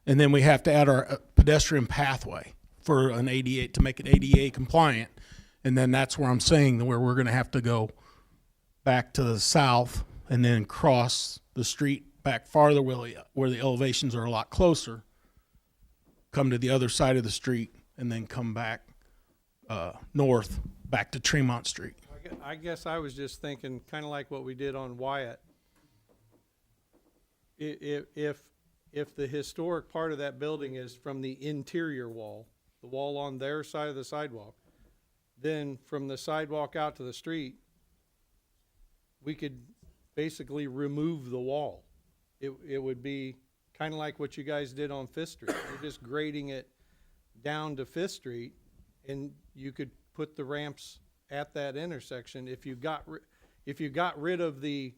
and then we have to add our pedestrian pathway for an ADA, to make it ADA compliant. And then that's where I'm saying where we're gonna have to go back to the south and then cross the street back farther where the elevations are a lot closer, come to the other side of the street, and then come back north, back to Tremont Street. I guess I was just thinking, kind of like what we did on Wyatt. If the historic part of that building is from the interior wall, the wall on their side of the sidewalk, then from the sidewalk out to the street, we could basically remove the wall. It would be kind of like what you guys did on Fifth Street. You're just grading it down to Fifth Street, and you could put the ramps at that intersection if you got rid of the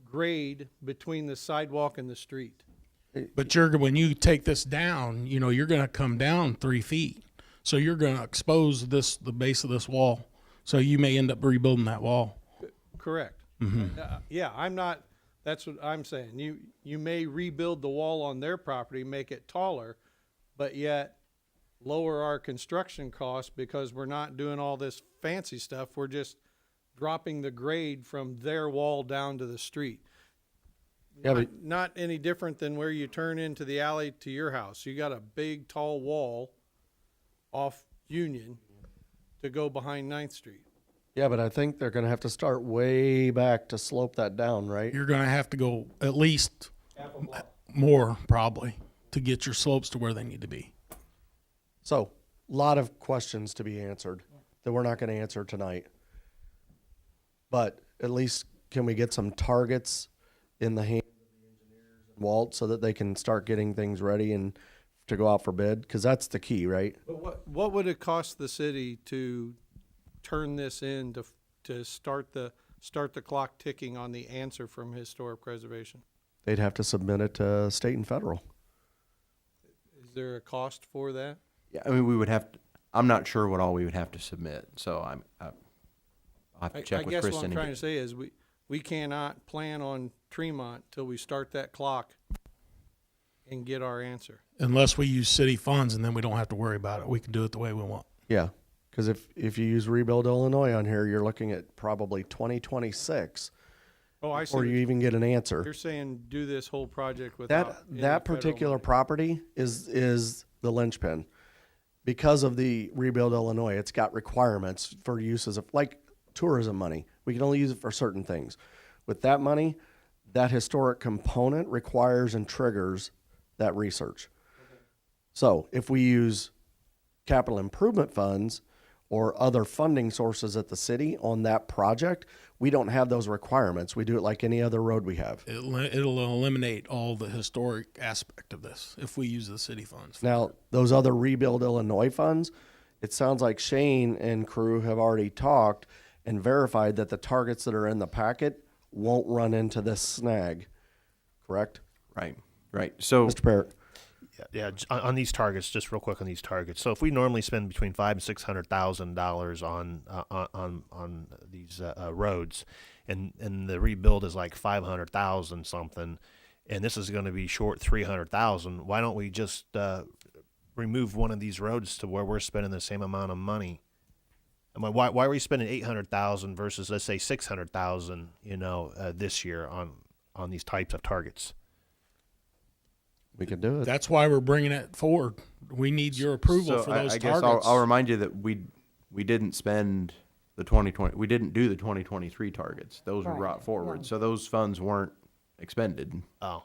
grade between the sidewalk and the street. But when you take this down, you know, you're gonna come down 3 feet. So you're gonna expose the base of this wall. So you may end up rebuilding that wall. Correct. Yeah, that's what I'm saying. You may rebuild the wall on their property, make it taller, but yet lower our construction costs because we're not doing all this fancy stuff. We're just dropping the grade from their wall down to the street. Yeah, but Not any different than where you turn into the alley to your house. You got a big, tall wall off Union to go behind 9th Street. yeah, but I think they're gonna have to start way back to slope that down, right? You're gonna have to go at least more probably to get your slopes to where they need to be. So, a lot of questions to be answered that we're not gonna answer tonight. But at least can we get some targets in the hands of the engineers and Walt so that they can start getting things ready and to go out for bid? Because that's the key, right? But what would it cost the city to turn this in to start the clock ticking on the answer from historic preservation? They'd have to submit it to state and federal. Is there a cost for that? yeah, I mean, we would have to, I'm not sure what all we would have to submit, so I'll have to I check with guess what Kristen. I'm and trying get- to say is we cannot plan on Tremont till we start that clock and get our answer. Unless we use city funds, and then we don't have to worry about it. We can do it the way we want. Yeah, because if you use Rebuild Illinois on here, you're looking at probably 2026 Oh, I see. before you even get an answer. You're saying do this whole project without any That federal particular money. property is the linchpin. Because of the Rebuild Illinois, it's got requirements for uses of, like tourism money. We can only use it for certain things. With that money, that historic component requires and triggers that research. So if we use capital improvement funds or other funding sources at the city on that project, we don't have those requirements. We do it like any other road we have. It'll eliminate all the historic aspect of this if we use the city funds. Now, those other Rebuild Illinois funds, it sounds like Shane and crew have already talked and verified that the targets that are in the packet won't run into this snag, correct? Right, right. So, Mr. Parrott? Yeah. On these targets, just real quick on these targets. So if we normally spend between $500,000 and $600,000 on these roads, and the rebuild is like 500,000 something, and this is going to be short 300,000, why don't we just remove one of these roads to where we're spending the same amount of money? I mean, why are we spending 800,000 versus, let's say, 600,000? This year on these types of targets. We can do it. That's why we're bringing it forward. We need your approval for those I guess targets. I'll remind you that we didn't spend the 2020. We didn't do the 2023 targets. Those were Right, brought forward, yeah. so those funds weren't expended. Oh,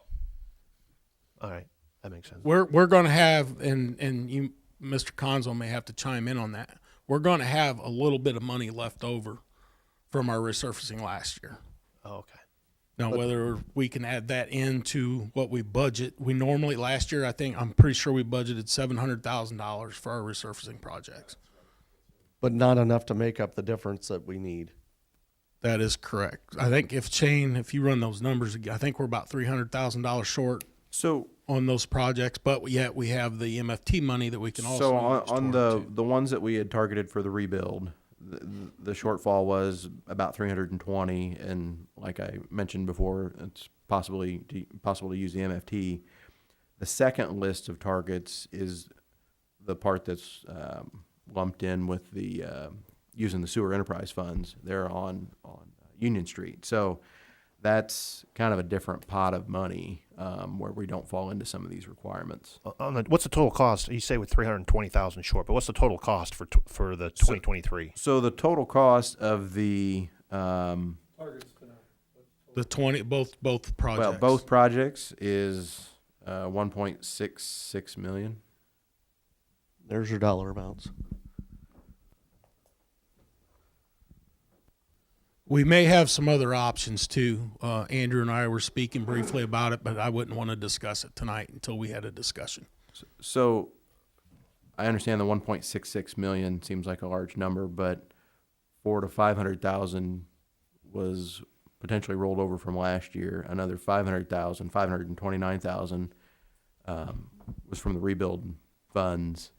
all right, that makes sense. We're going to have, and you, Mr. Conzo, may have to chime in on that. We're going to have a little bit of money left over from our resurfacing last year. Oh, okay. Now, whether we can add that into what we budget, we normally, last year, I'm pretty sure we budgeted $700,000 for our resurfacing projects. But not enough to make up the difference that we need. That is correct. I think if you run those numbers, I think we're about $300,000 short So, on those projects, but yet we have the MFT money that we can also so use on toward too. the ones that we had targeted for the rebuild, the shortfall was about 320, and like I mentioned before, it's possible to use the MFT. The second list of targets is the part that's lumped in with the using the sewer enterprise funds. They're on Union Street, so that's kind of a different pot of money where we don't fall into some of these requirements. What's the total cost? You say with 320,000 short, but what's the total cost for the 2023? So the total cost of the The 20, both projects. both projects is 1.66 million. There's your dollar amounts. We may have some other options too. Andrew and I were speaking briefly about it, but I wouldn't want to discuss it tonight until we had a discussion. So I understand the 1.66 million seems like a large number, but 400,000 to 500,000 was potentially rolled over from last year. Another 500,000, 529,000 was from the rebuild funds.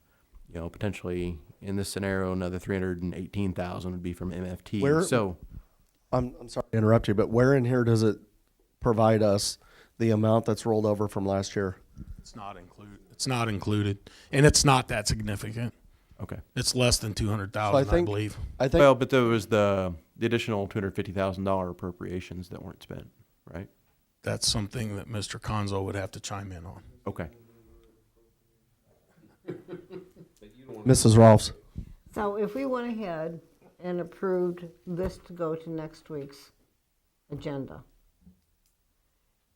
Potentially in this scenario, another 318,000 would be from MFT. I'm sorry to interrupt you, but where in here does it provide us the amount that's rolled over from last year? It's not included, and it's not that significant. Okay. It's less than 200,000, I believe. I think Well, but there was the additional $250,000 appropriations that weren't spent, right? That's something that Mr. Conzo would have to chime in on. Okay. Mrs. Rolfs. So if we went ahead and approved this to go to next week's agenda,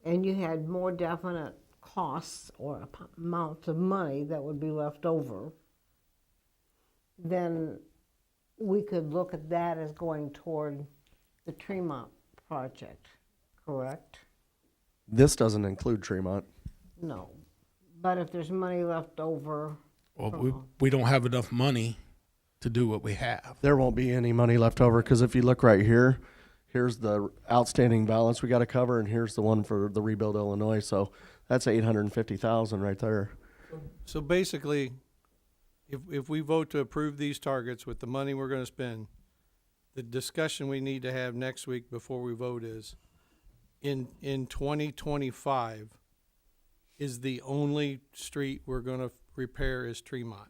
and you had more definite costs or amounts of money that would be left over, then we could look at that as going toward the Tremont project, correct? This doesn't include Tremont. No. But if there's money left over, Well, we don't have enough money to do what we have. There won't be any money left over because if you look right here, here's the outstanding balance we got to cover, and here's the one for the Rebuild Illinois. So that's 850,000 right there. So basically, if we vote to approve these targets with the money we're going to spend, the discussion we need to have next week before we vote is, in 2025, is the only street we're going to repair is Tremont.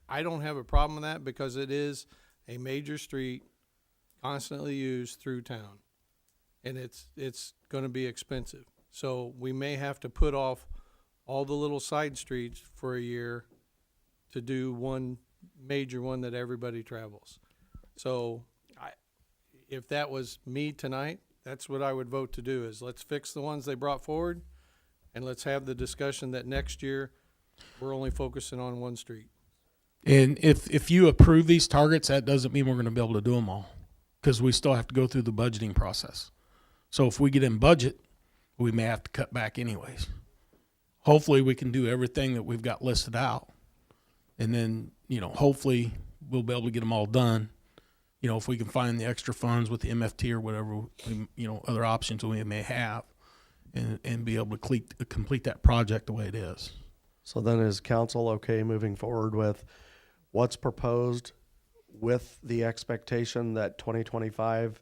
I don't have a problem with that because it is a major street constantly used through town. And it's gonna be expensive. So we may have to put off all the little side streets for a year to do one major one that everybody travels. So if that was me tonight, that's what I would vote to do, is let's fix the ones they brought forward and let's have the discussion that next year we're only focusing on one street. And if you approve these targets, that doesn't mean we're going to be able to do them all, because we still have to go through the budgeting process. So if we get in budget, we may have to cut back anyways. Hopefully we can do everything that we've got listed out. And then, hopefully we'll be able to get them all done. If we can find the extra funds with the MFT or whatever, other options we may have, and be able to complete that project the way it is. So then is council okay moving forward with what's proposed with the expectation that 2025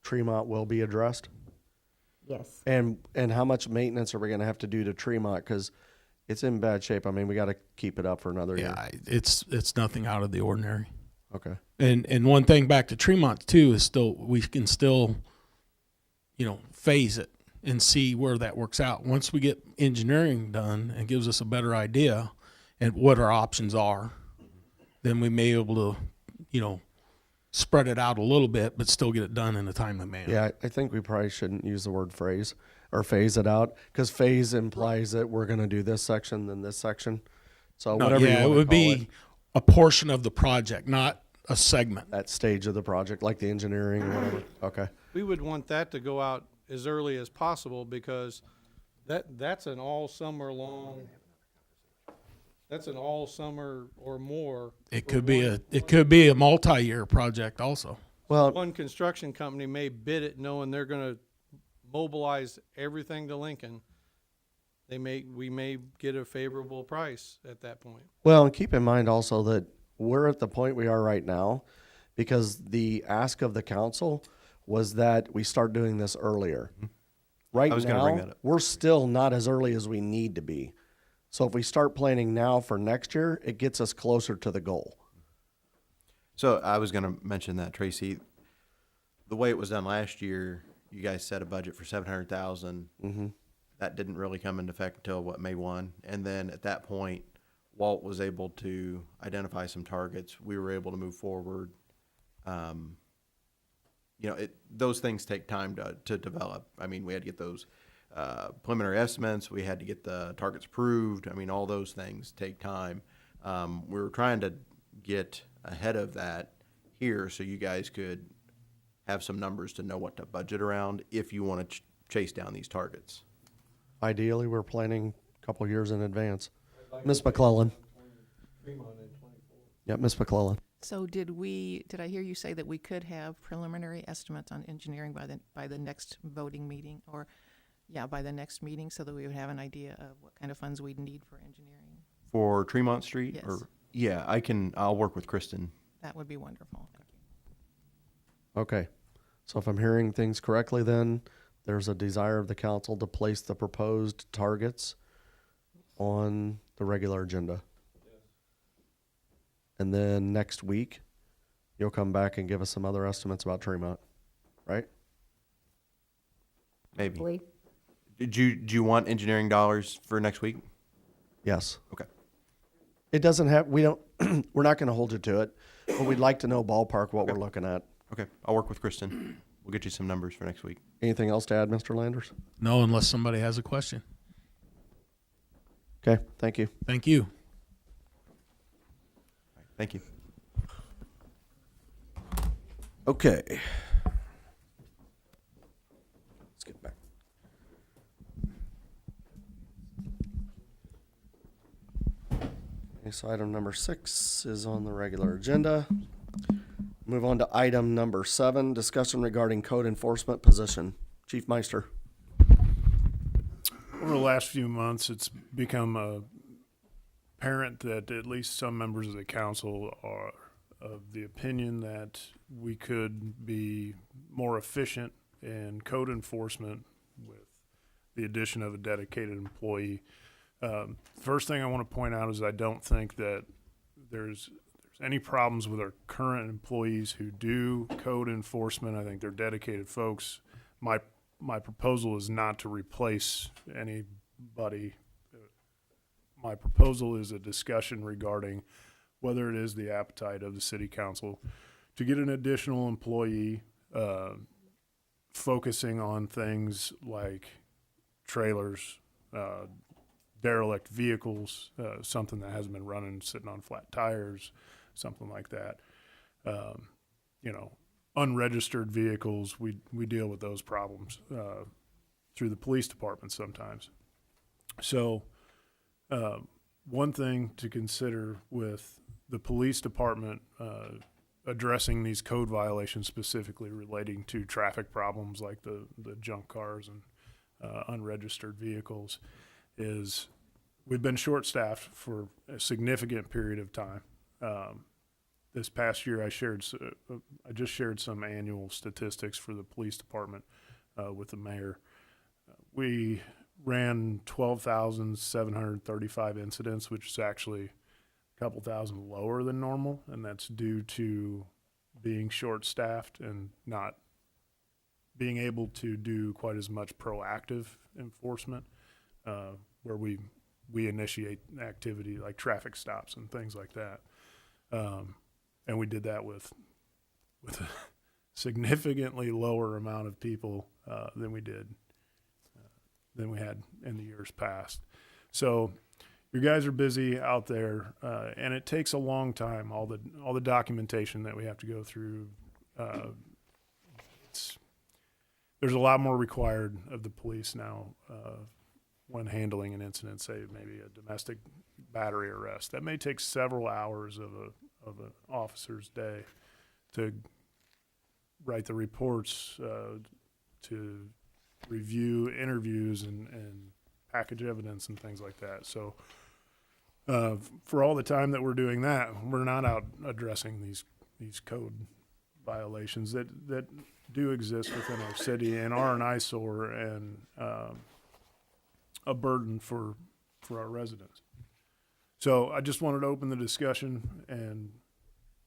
Tremont will be addressed? Yes. And how much maintenance are we going to have to do to Tremont? Because it's in bad shape. I mean, we got to keep it up for another year. Yeah, it's nothing out of the ordinary. Okay. And one thing back to Tremont too is we can still, phase it and see where that works out. Once we get engineering done and gives us a better idea and what our options are, then we may be able to, spread it out a little bit, but still get it done in a timely manner. Yeah, I think we probably shouldn't use the word phrase or phase it out, because phase implies that we're going to do this section, then this section. So No, whatever you yeah, want it to would call be a portion of the project, not a segment. that stage of the project, like the engineering or whatever. Okay. We would want that to go out as early as possible because that's an all summer long, that's an all summer or more. It for could be a multi-year project also. Well, One construction company may bid it knowing they're gonna mobilize everything to Lincoln. We may get a favorable price at that point. Well, and keep in mind also that we're at the point we are right now because the ask of the council was that we start doing this earlier. Right I was gonna bring that now, up. we're still not as early as we need to be. So if we start planning now for next year, it gets us closer to the goal. So I was going to mention that, Tracy. The way it was done last year, you guys set a budget for 700,000. Mm-hmm. That didn't really come into effect until May 1, and then at that point, Walt was able to identify some targets. We were able to move forward. Those things take time to develop. I mean, we had to get those preliminary estimates. We had to get the targets approved. I mean, all those things take time. We were trying to get ahead of that here so you guys could have some numbers to know what to budget around if you want to chase down these targets. Ideally, we're planning a couple years in advance. Ms. McClellan. Yep, Ms. McClellan. So did I hear you say that we could have preliminary estimates on engineering by the next voting meeting, or, by the next meeting, so that we would have an idea of what kind of funds we'd need for engineering? For Tremont Street? Yes. I'll work with Kristen. That would be wonderful. Thank you. Okay. So if I'm hearing things correctly, then there's a desire of the council to place the proposed targets on the regular agenda. And then next week, you'll come back and give us some other estimates about Tremont, right? Maybe. Lee? Do you want engineering dollars for next week? Yes. Okay. It doesn't have, we're not going to hold you to it, but we'd like to know ballpark what we're looking at. Okay. I'll work with Kristen. We'll get you some numbers for next week. Anything else to add, Mr. Landers? No, unless somebody has a question. Okay, thank you. Thank you. Thank you. Okay. Let's get back. Okay, so item number 6 is on the regular agenda. Move on to item number 7, discussion regarding code enforcement position. Chief Meister. Over the last few months, it's become apparent that at least some members of the council are of the opinion that we could be more efficient in code enforcement with the addition of a dedicated employee. First thing I want to point out is I don't think that there's any problems with our current employees who do code enforcement, I think they're dedicated folks. My proposal is not to replace anybody. My proposal is a discussion regarding whether it is the appetite of the city council to get an additional employee, focusing on things like trailers, derelict vehicles, something that hasn't been running, sitting on flat tires, something like that. Unregistered vehicles, we deal with those problems through the police department sometimes. So one thing to consider with the police department addressing these code violations specifically relating to traffic problems like the junk cars and unregistered vehicles is we've been short-staffed for a significant period of time. This past year, I just shared some annual statistics for the police department with the mayor. We ran 12,735 incidents, which is actually a couple thousand lower than normal, and that's due to being short-staffed and not being able to do quite as much proactive enforcement, where we initiate activity like traffic stops and things like that. And we did that with a significantly lower amount of people than we had in the years past. So you guys are busy out there, and it takes a long time. All the documentation that we have to go through. There's a lot more required of the police now when handling an incident, say maybe a domestic battery arrest. That may take several hours of an officer's day to write the reports, to review interviews and package evidence and things like that. So for all the time that we're doing that, we're not out addressing these code violations that do exist within our city and are an eyesore and a burden for our residents. So I just wanted to open the discussion and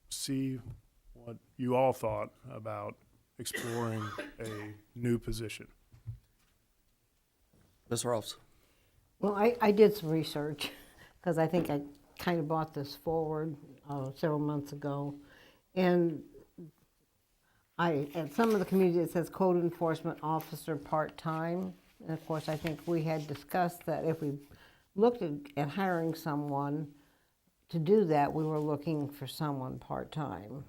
see what you all thought about exploring a new position. Ms. Rolfs? Well, I did some research because I think I kind of brought this forward several months ago. And at some of the communities, it says code enforcement officer part-time. And of course, I think we had discussed that if we looked at hiring someone to do that, we were looking for someone part-time.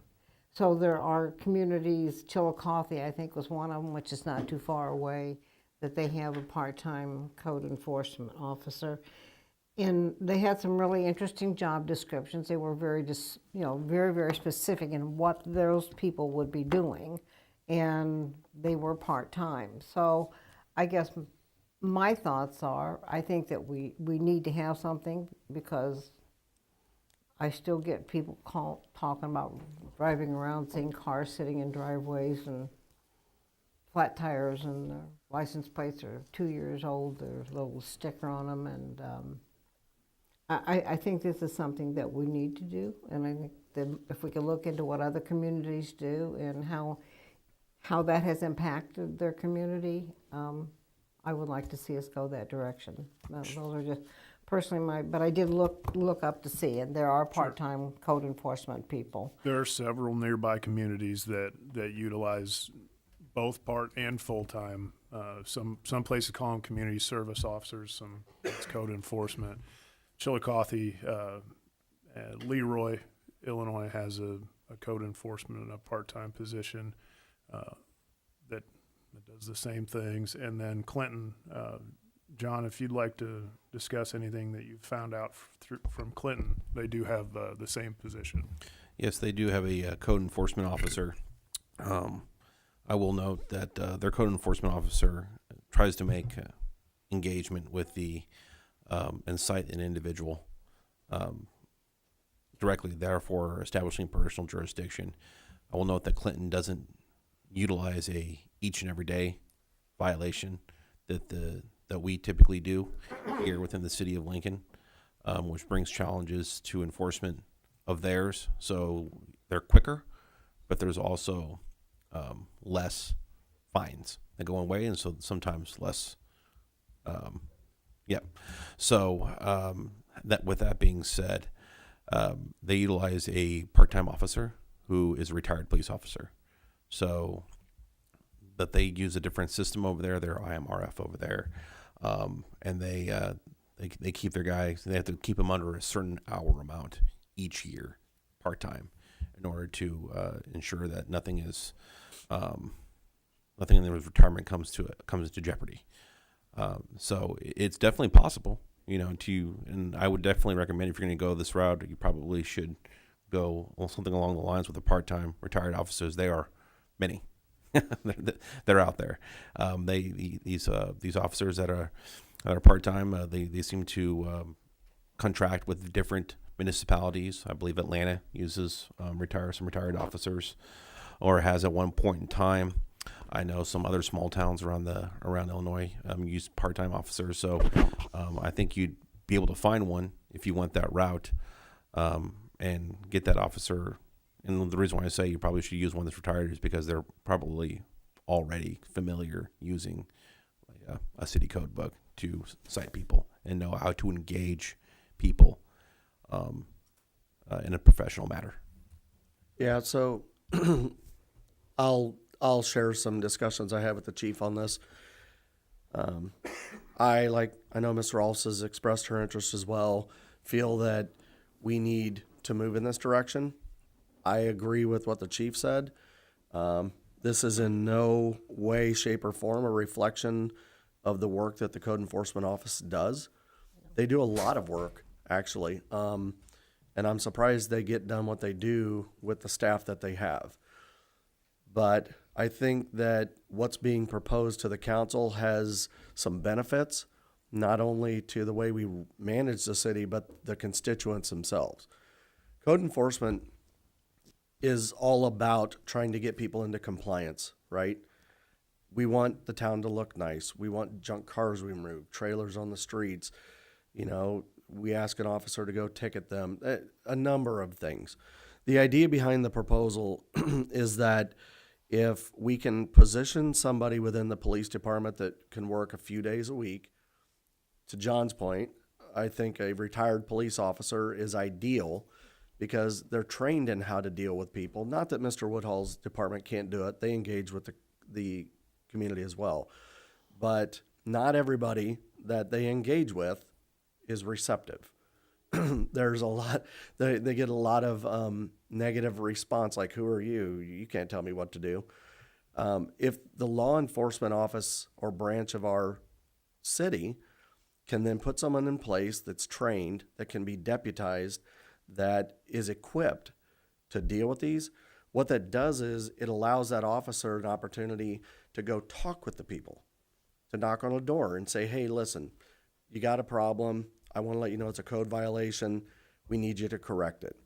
So there are communities, Chillicothe, I think, was one of them, which is not too far away, that they have a part-time code enforcement officer. And they had some really interesting job descriptions. They were very, very, very specific in what those people would be doing, and they were part-time. So I guess my thoughts are, I think that we need to have something, because I still get people talking about driving around, seeing cars sitting in driveways and flat tires, and their license plates are 2 years old. There's a little sticker on them, and I think this is something that we need to do, and I think that if we can look into what other communities do and how that has impacted their community, I would like to see us go that direction. Those are just personally but I did look up to see, and there are part-time code enforcement people. There are several nearby communities that utilize both part and full-time. Some places call them community service officers, some it's code enforcement. Chillicothe, Leroy, Illinois has a code enforcement in a part-time position that does the same things. And then Clinton, John, if you'd like to discuss anything that you've found out from Clinton, they do have the same position. Yes, they do have a code enforcement officer. I will note that their code enforcement officer tries to make engagement with the and cite an individual directly, therefore establishing personal jurisdiction. I will note that Clinton doesn't utilize a each and every day violation that we typically do here within the city of Lincoln, which brings challenges to enforcement of theirs, so they're quicker, but there's also less fines that go away, and so sometimes less. So that with that being said, they utilize a part-time officer who is a retired police officer, so that they use a different system over there. They're IMRF over there, and they keep their guys. They have to keep them under a certain hour amount each year, part-time, in order to ensure that nothing in their retirement comes into jeopardy. So it's definitely possible, and I would definitely recommend, if you're going to go this route, you probably should go something along the lines with the part-time retired officers. They are many. They're out there. These officers that are part-time, they seem to contract with different municipalities. I believe Atlanta uses some retired officers, or has at one point in time. I know some other small towns around Illinois use part-time officers. So I think you'd be able to find one if you went that route, and get that officer. And the reason why I say you probably should use one that's retired is because they're probably already familiar using a city code book to cite people and know how to engage people in a professional manner. Yeah, so I'll share some discussions I had with the chief on this. I know Mr. Rolfs has expressed her interest as well, feel that we need to move in this direction. I agree with what the chief said. This is in no way, shape, or form a reflection of the work that the Code Enforcement Office does. They do a lot of work, actually, and I'm surprised they get done what they do with the staff that they have. But I think that what's being proposed to the council has some benefits, not only to the way we manage the city, but the constituents themselves. Code enforcement is all about trying to get people into compliance, right? We want the town to look nice. We want junk cars removed, trailers on the streets. We ask an officer to go ticket them, a number of things. The idea behind the proposal is that if we can position somebody within the police department that can work a few days a week, to John's point, I think a retired police officer is ideal because they're trained in how to deal with people. Not that Mr. Woodhull's department can't do it. They engage with the community as well. But not everybody that they engage with is receptive. There's a lot, they get a lot of negative response, like, who are you? You can't tell me what to do. If the law enforcement office or branch of our city can then put someone in place that's trained, that can be deputized, that is equipped to deal with these, what that does is it allows that officer an opportunity to go talk with the people, to knock on a door and say, hey, listen, you got a problem. I want to let you know it's a code violation. We need you to correct it.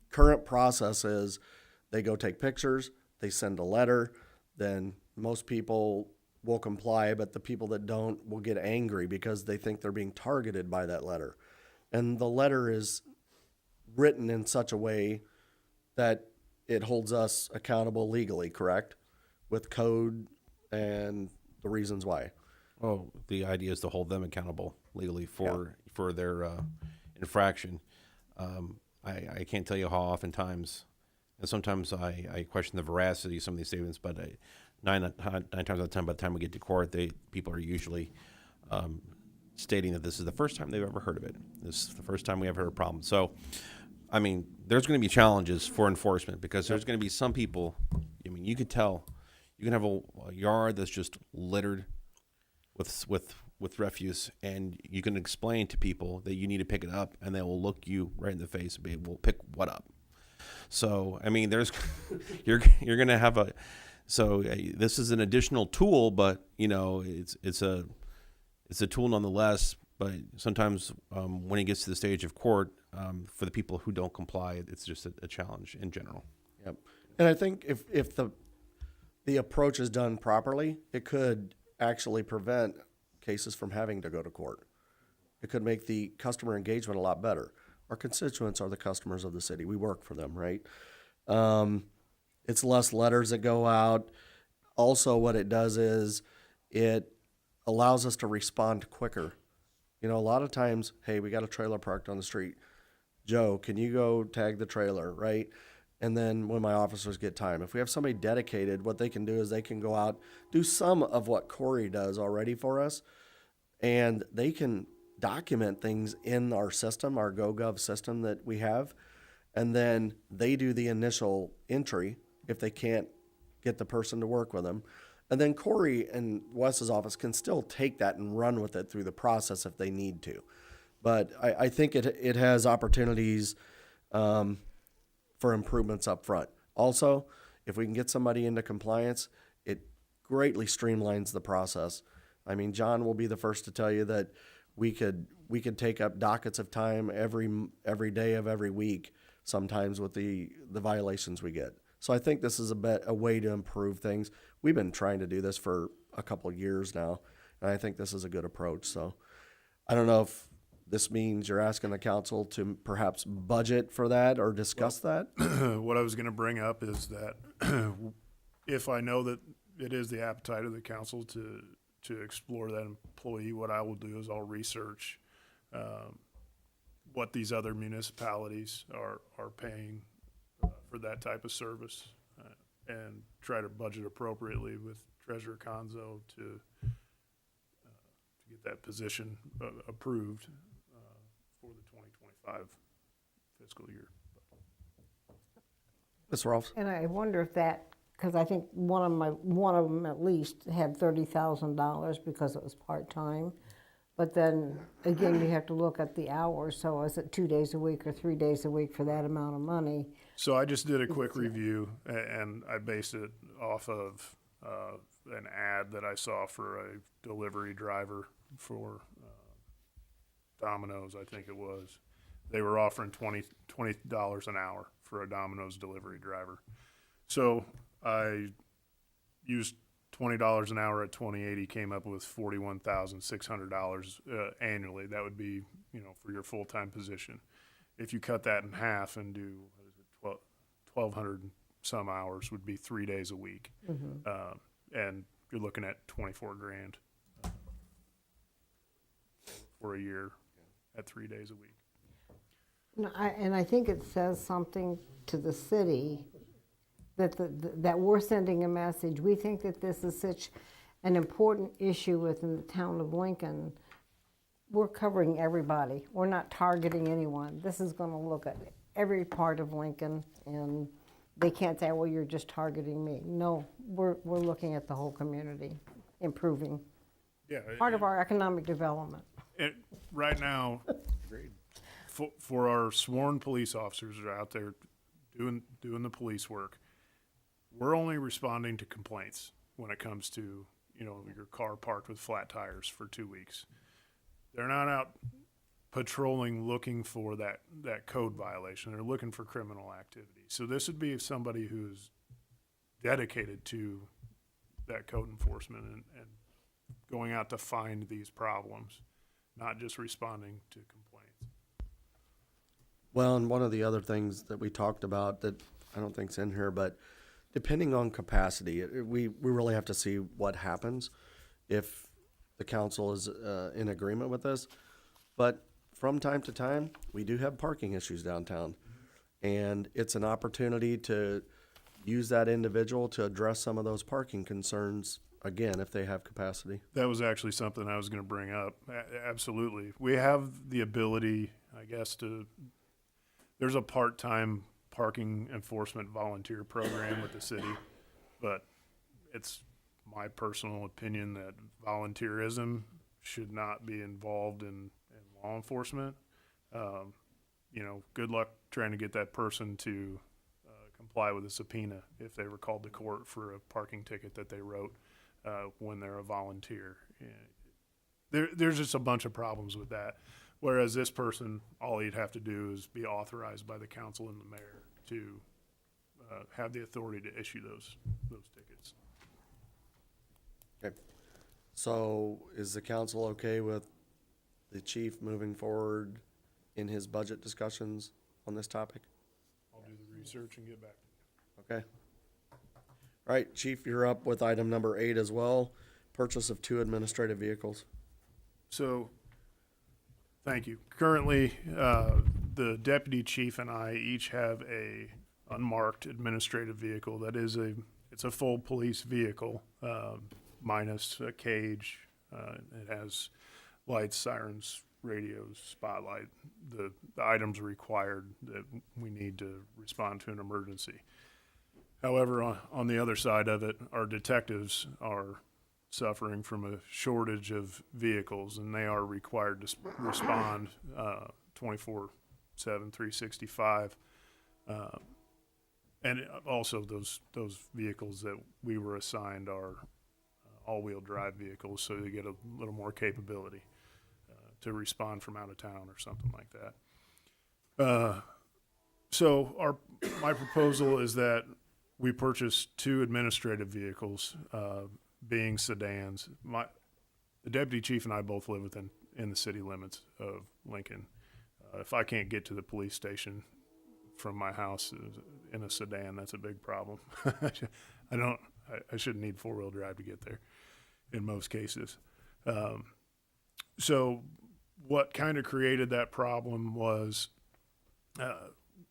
Current process is they go take pictures, they send a letter, then most people will comply, but the people that don't will get angry because they think they're being targeted by that letter. And the letter is written in such a way that it holds us accountable legally, correct? With code and the reasons why. Oh, the idea is to hold them accountable legally for their infraction. I can't tell you how oftentimes, and sometimes I question the veracity of some of these statements, but nine times out of 10, by the time we get to court, people are usually stating that this is the first time they've ever heard of it. This is the first time we ever heard a problem. So, I mean, there's going to be challenges for enforcement because there's going to be some people. I mean, you could tell, you can have a yard that's just littered with refuse, and you can explain to people that you need to pick it up, and they will look you right in the face and be, well, pick what up? So, I mean, there's you're going to have this is an additional tool, but it's a tool nonetheless. But sometimes when it gets to the stage of court, for the people who don't comply, it's just a challenge in general. Yep. And I think if the approach is done properly, it could actually prevent cases from having to go to court. It could make the customer engagement a lot better. our constituents are the customers of the city. We work for them, right? It's less letters that go out. Also, what it does is it allows us to respond quicker. You know, a lot of times, hey, we got a trailer parked on the street. Joe, can you go tag the trailer, right? And then when my officers get time, if we have somebody dedicated, what they can do is they can go out, do some of what Corey does already for us, and they can document things in our system, our GoGov system that we have, and then they do the initial entry if they can't get the person to work with them. And then Corey and Wes's office can still take that and run with it through the process if they need to. But I think it has opportunities for improvements up front. Also, if we can get somebody into compliance, it greatly streamlines the process. I mean, John will be the first to tell you that we could take up dockets of time every day of every week, sometimes with the violations we get. So I think this is a way to improve things. We've been trying to do this for a couple of years now, and I think this is a good approach. So I don't know if this means you're asking the council to perhaps budget for that or discuss that? What I was going to bring up is that if I know that it is the appetite of the council to explore that employee, what I will do is I'll research what these other municipalities are paying for that type of service and try to budget appropriately with Treasurer Conzo to get that position approved for the 2025 fiscal year. Ms. Rolfs? And I wonder if that, because I think one of them at least had $30,000 because it was part-time. But then, again, you have to look at the hours. So is it 2 days a week or 3 days a week for that amount of money? So I just did a quick review, and I based it off of an ad that I saw for a delivery driver for Domino's, I think it was. They were offering $20 an hour for a Domino's delivery driver. So I used $20 an hour at 2080, came up with $41,600 annually. That would be, for your full-time position. If you cut that in half and do 1,200 some hours, would be 3 days a week, and you're looking at $24,000 for a year at 3 days a week. No, and I think it says something to the city that that we're sending a message. We think that this is such an important issue within the town of Lincoln. We're covering everybody. We're not targeting anyone. This is going to look at every part of Lincoln, and they can't say, well, you're just targeting me. No, we're looking at the whole community, improving. Yeah. Part of our economic development. Right now, for our sworn police officers that are out there doing the police work, we're only responding to complaints when it comes to, your car parked with flat tires for 2 weeks. They're not out patrolling looking for that code violation. They're looking for criminal activity. So this would be somebody who's dedicated to that code enforcement and going out to find these problems, not just responding to complaints. Well, and one of the other things that we talked about that I don't think's in here, but depending on capacity, we really have to see what happens if the council is in agreement with this. But from time to time, we do have parking issues downtown. And it's an opportunity to use that individual to address some of those parking concerns, again, if they have capacity. That was actually something I was going to bring up. Absolutely. We have the ability, I guess, there's a part-time parking enforcement volunteer program with the city, but it's my personal opinion that volunteerism should not be involved in law enforcement. Good luck trying to get that person to comply with a subpoena if they were called to court for a parking ticket that they wrote when they're a volunteer. There's just a bunch of problems with that. Whereas this person, all he'd have to do is be authorized by the council and the mayor to have the authority to issue those tickets. Okay. So is the council okay with the chief moving forward in his budget discussions on this topic? I'll do the research and get back. Okay. All right, Chief, you're up with item number 8 as well, purchase of 2 administrative vehicles. So, thank you. Currently, the deputy chief and I each have a unmarked administrative vehicle. That is it's a full police vehicle, minus a cage. It has lights, sirens, radios, spotlight, the items required that we need to respond to an emergency. However, on the other side of it, our detectives are suffering from a shortage of vehicles, and they are required to respond 24/7, 365. And also those vehicles that we were assigned are all-wheel drive vehicles, so they get a little more capability to respond from out of town or something like that. So my proposal is that we purchase 2 administrative vehicles, being sedans. The deputy chief and I both live in the city limits of Lincoln. If I can't get to the police station from my house in a sedan, that's a big problem. I shouldn't need 4-wheel drive to get there in most cases. So what kind of created that problem was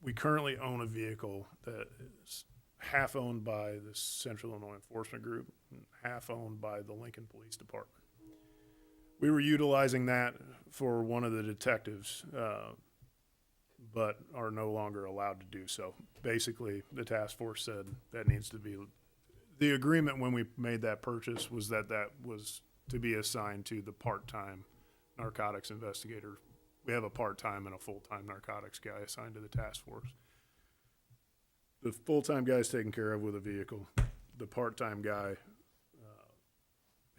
we currently own a vehicle that is half owned by the Central Illinois Enforcement Group and half owned by the Lincoln Police Department. We were utilizing that for one of the detectives, but are no longer allowed to do so. Basically, the task force said that needs to be, the agreement when we made that purchase was that was to be assigned to the part-time narcotics investigator. We have a part-time and a full-time narcotics guy assigned to the task force. The full-time guy is taken care of with a vehicle. The part-time guy,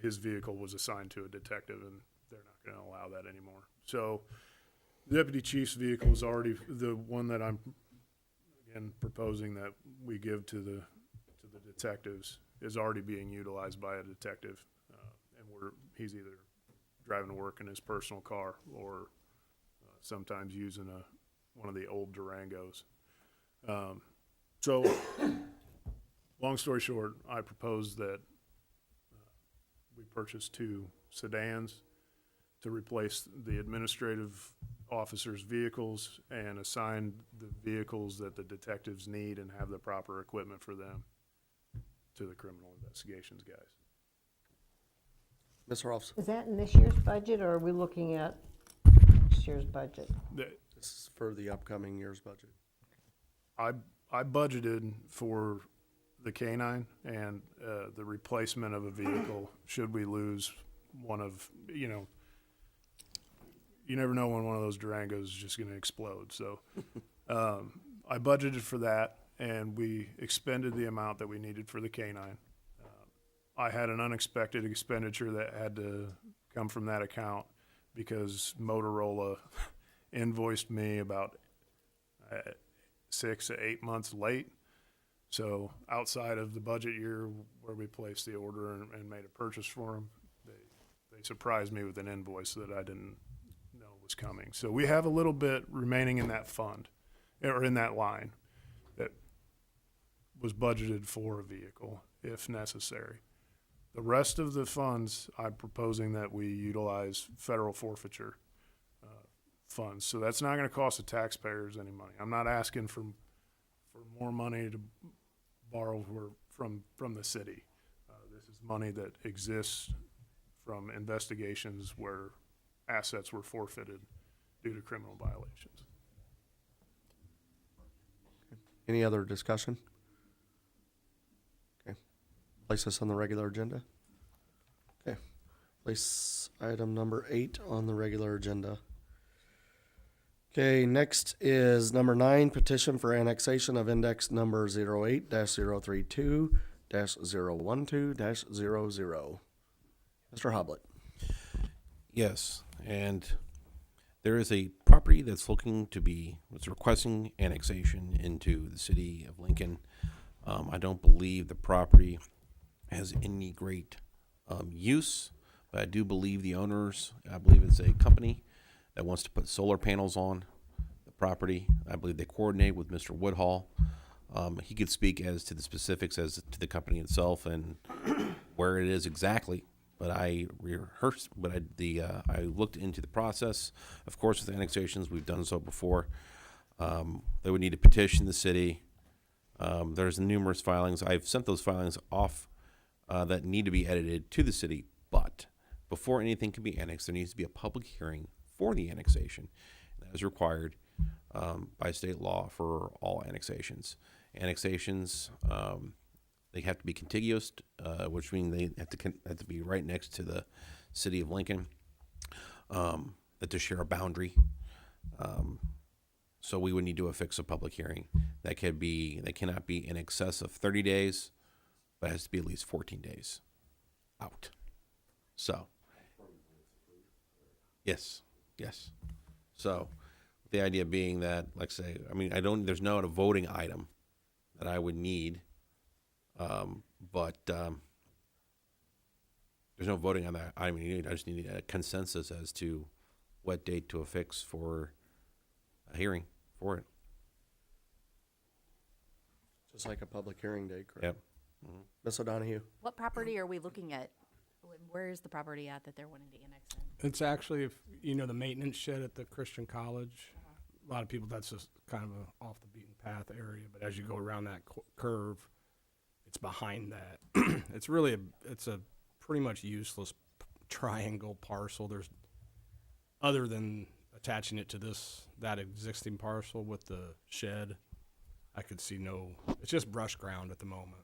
his vehicle was assigned to a detective, and they're not going to allow that anymore. So the deputy chief's vehicle is already the one that I'm, again, proposing that we give to the detectives is already being utilized by a detective, and he's either driving to work in his personal car or sometimes using one of the old Durangos. So, long story short, I propose that we purchase 2 sedans to replace the administrative officers' vehicles and assign the vehicles that the detectives need and have the proper equipment for them to the criminal investigations guys. Ms. Rolfs, Is that in this year's budget, or are we looking at next year's budget? this is for the upcoming year's budget. I budgeted for the K-9 and the replacement of a vehicle should we lose one of, you never know when one of those Durangos is just going to explode. So I budgeted for that, and we expended the amount that we needed for the K-9. I had an unexpected expenditure that had to come from that account because Motorola invoiced me about 6 to 8 months late. So outside of the budget year where we placed the order and made a purchase for them, they surprised me with an invoice that I didn't know was coming. So we have a little bit remaining in that fund, or in that line, that was budgeted for a vehicle if necessary. The rest of the funds, I'm proposing that we utilize federal forfeiture funds. So that's not going to cost the taxpayers any money. I'm not asking for more money to borrow from the city. This is money that exists from investigations where assets were forfeited due to criminal violations. Any other discussion? Okay. Place this on the regular agenda. Okay. Place item number 8 on the regular agenda. Okay, next is number 9, petition for annexation of index number 08-032-012-000. Mr. Hoblet. Yes, and there is a property that's requesting annexation into the city of Lincoln. I don't believe the property has any great use, but I do believe the owners, I believe it's a company that wants to put solar panels on property. I believe they coordinate with Mr. Woodhall. He could speak as to the specifics as to the company itself and where it is exactly. But I rehearsed, but I looked into the process. Of course, with annexations, we've done so before. They would need to petition the city. There's numerous filings. I've sent those filings off that need to be edited to the city. But before anything can be annexed, there needs to be a public hearing for the annexation. That is required by state law for all annexations. Annexations, they have to be contiguous, which means they have to be right next to the city of Lincoln, that to share a boundary. So we would need to affix a public hearing. That cannot be in excess of 30 days, but it has to be at least 14 days out. So, yes. So, the idea being that, like I say, there's not a voting item that I would need, but there's no voting on that. I just need a consensus as to what date to affix for a hearing for it. Just like a public hearing date, correct? Yep. Ms. O'Donohue? What property are we looking at? Where is the property at that they're wanting to annex in? It's actually, if you know, the maintenance shed at the Christian College. A lot of people, that's just kind of a off the beaten path area. But as you go around that curve, it's behind that. It's a pretty much useless triangle parcel. There's, other than attaching it to that existing parcel with the shed, I could see it's just brush ground at the moment.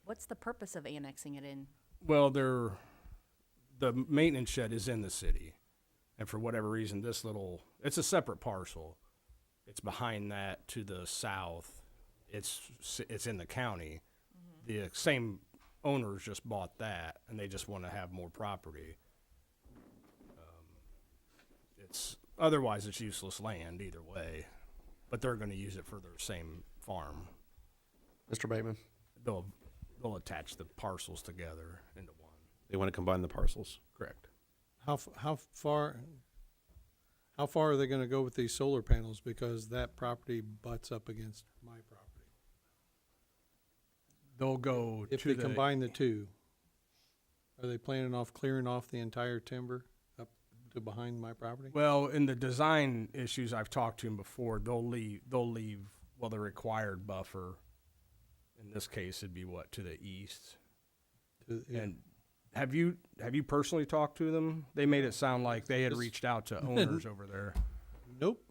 What's the purpose of annexing it in? Well, the maintenance shed is in the city, and for whatever reason, it's a separate parcel. It's behind that to the south. It's in the county. Mm-hmm. The same owners just bought that, and they just want to have more property. Otherwise it's useless land either way, but they're going to use it for their same farm. Mr. Bateman? They'll attach the parcels together into one. They want to combine the parcels. Correct. How far are they gonna go with these solar panels? Because that property butts up against my property. They'll go If to they combine the two, are they planning off clearing off the entire timber up to behind my property? Well, in the design issues I've talked to them before, they'll leave the required buffer. In this case, it'd be to the east. Yeah. And have you personally talked to them? They made it sound like they had reached out to owners over there. Nope.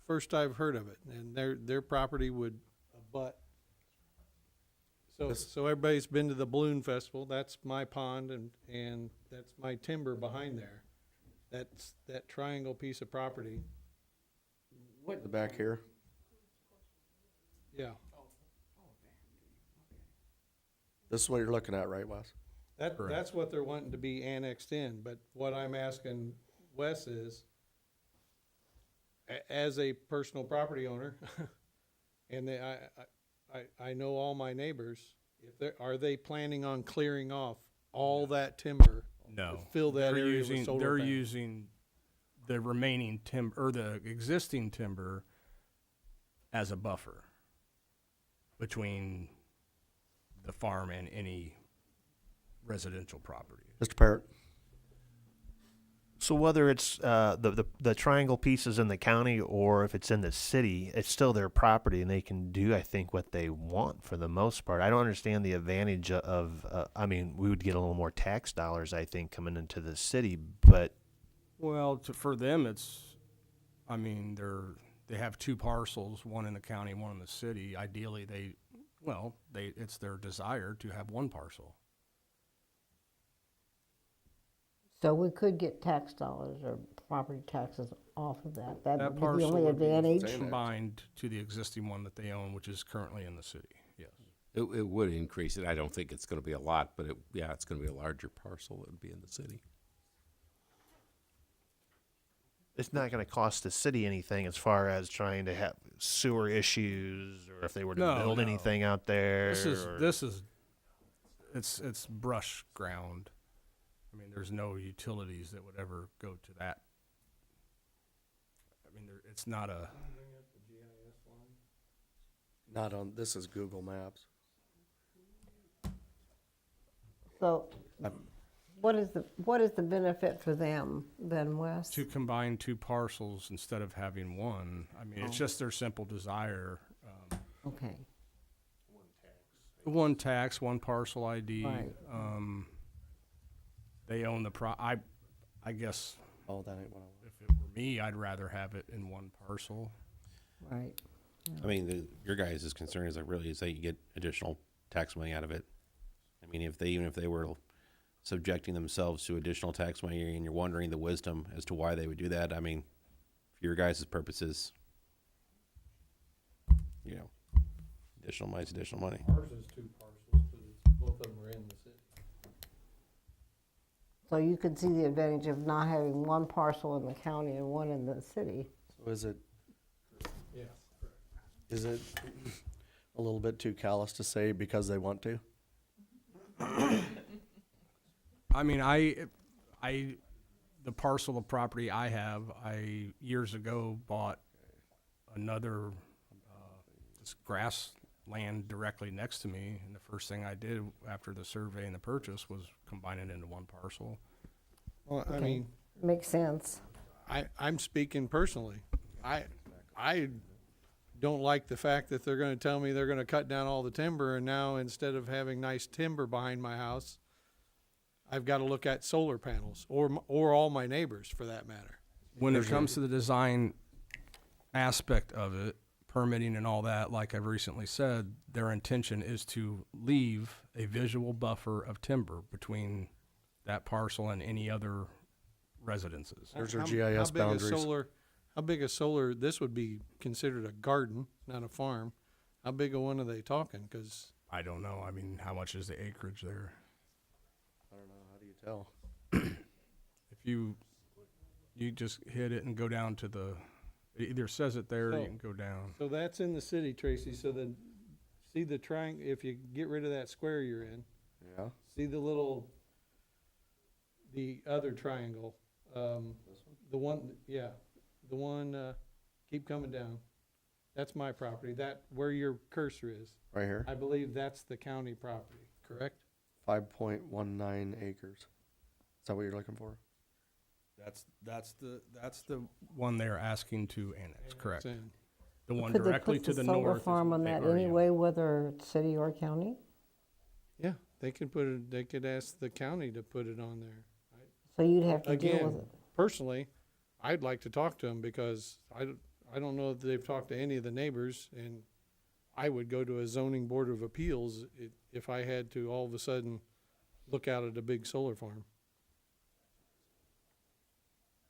First I've heard of it, and their property would abut. So everybody's been to the balloon festival. That's my pond, and that's my timber behind there. That's that triangle piece of property. The back here? Yeah. This is what you're looking at, right, Wes? That's what they're wanting to be annexed in, but what I'm asking Wes is, as a personal property owner, and I know all my neighbors, are they planning on clearing off all that timber? No. To fill that area with solar They're panels? using the remaining timber, or the existing timber, as a buffer between the farm and any residential property. Mr. Parrott? So whether it's the triangle pieces in the county or if it's in the city, it's still their property, and they can do, I think, what they want for the most part. I don't understand the advantage of. We would get a little more tax dollars, I think, coming into the city, but Well, for them, they have two parcels, one in the county, one in the city. Ideally, it's their desire to have one parcel. So we could get tax dollars or property taxes off of that. That would be the parcel only would be advantage. combined to the existing one that they own, which is currently in the city, yes. It would increase it. I don't think it's gonna be a lot, but it's gonna be a larger parcel that would be in the city. it's not going to cost the city anything as far as trying to have sewer issues or if they were to build anything out there. It's brush ground. There's no utilities that would ever go to that. It's not Not on, this is Google Maps. So what is the benefit for them then, Wes? To combine two parcels instead of having one. I mean, it's just their simple desire. Okay, One tax, one parcel ID. Right. They own the I guess Oh, that ain't what I want. if it were me, I'd rather have it in one parcel. right. I mean, your guys' concern is like really is that you get additional tax money out of it. I mean, even if they were subjecting themselves to additional tax money and you're wondering the wisdom as to why they would do that, I mean, for your guys' purposes, you know, additional money's additional money. Ours is two parcels, but both of them are in the city. So you could see the advantage of not having one parcel in the county and one in the city. So is it, Yes, correct. is it a little bit too callous to say because they want to? I mean, the parcel of property I have, I years ago bought another this grassland directly next to me, and the first thing I did after the survey and the purchase was combine it into one parcel. Well, I Okay. mean, Makes sense. I'm speaking personally. I don't like the fact that they're gonna tell me they're gonna cut down all the timber, and now instead of having nice timber behind my house, I've gotta look at solar panels, or all my neighbors for that matter. When it comes to the design aspect of it, permitting and all that, like I've recently said, their intention is to leave a visual buffer of timber between that parcel and any other residences. There's your How- GIS how big a boundaries. How big a solar, this would be considered a garden, not a farm. How big a one are they talking? 'Cause I don't know. I mean, how much is the acreage there? I don't know, how do you tell? If you just hit it and go down to it either says it there or you So- can go down. So that's in the city, Tracy, so then, see the triangle, if you get rid of that square you're in, Yeah, see the other triangle, the one, keep coming down. That's my property, where your cursor is. right here, I believe that's the county property, correct? 5.19 acres. Is that what you're looking for? That's the one they're asking to annex, correct? Saying- The one Could they directly put to the the solar north. is farm what on they that already own. anyway, whether it's city or county? Yeah, they could ask the county to put it on there. So you'd have to deal with Again, it. personally, I'd like to talk to them because I don't know if they've talked to any of the neighbors, and I would go to a zoning board of appeals if I had to all of a sudden look out at a big solar farm.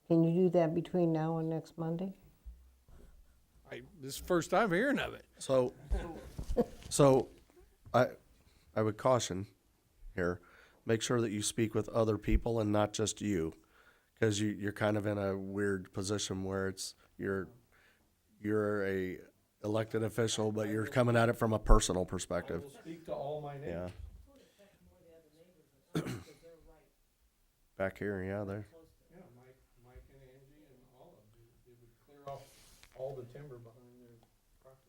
Can you do that between now and next Monday? This is the first time hearing of it. So, I would caution here, make sure that you speak with other people and not just you. Cause you're kind of in a weird position where you're a elected official, but you're coming at it from a personal perspective. Speak to all my Yeah. Back here, yeah, there. Yeah, Mike and Angie and all of them, it would clear off all the timber behind their property.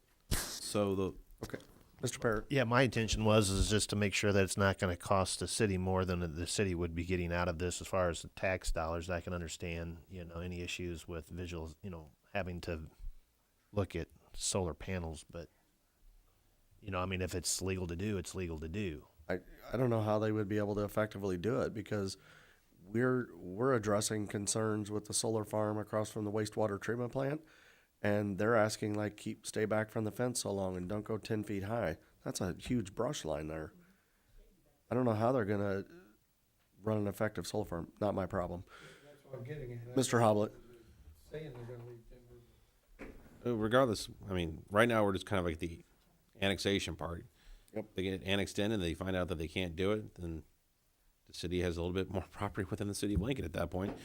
So Okay, Mr. Parrott. Yeah, my intention is just to make sure that it's not going to cost the city more than the city would be getting out of this as far as the tax dollars. I can understand, any issues with visuals, having to look at solar panels, but, I mean, if it's legal to do, it's legal to do. I don't know how they would be able to effectively do it because we're addressing concerns with the solar farm across from the wastewater treatment plant, and they're asking stay back from the fence so long and don't go 10 feet high. That's a huge brush line there. I don't know how they're gonna run an effective solar farm. Not my problem. That's what I'm getting at. Mr. Hoblet. Saying they're gonna leave timber. regardless, I mean, right now we're just kind of like the annexation part. Yep. They get annexed in and they find out that they can't do it, then the city has a little bit more property within the city of Lincoln at that point.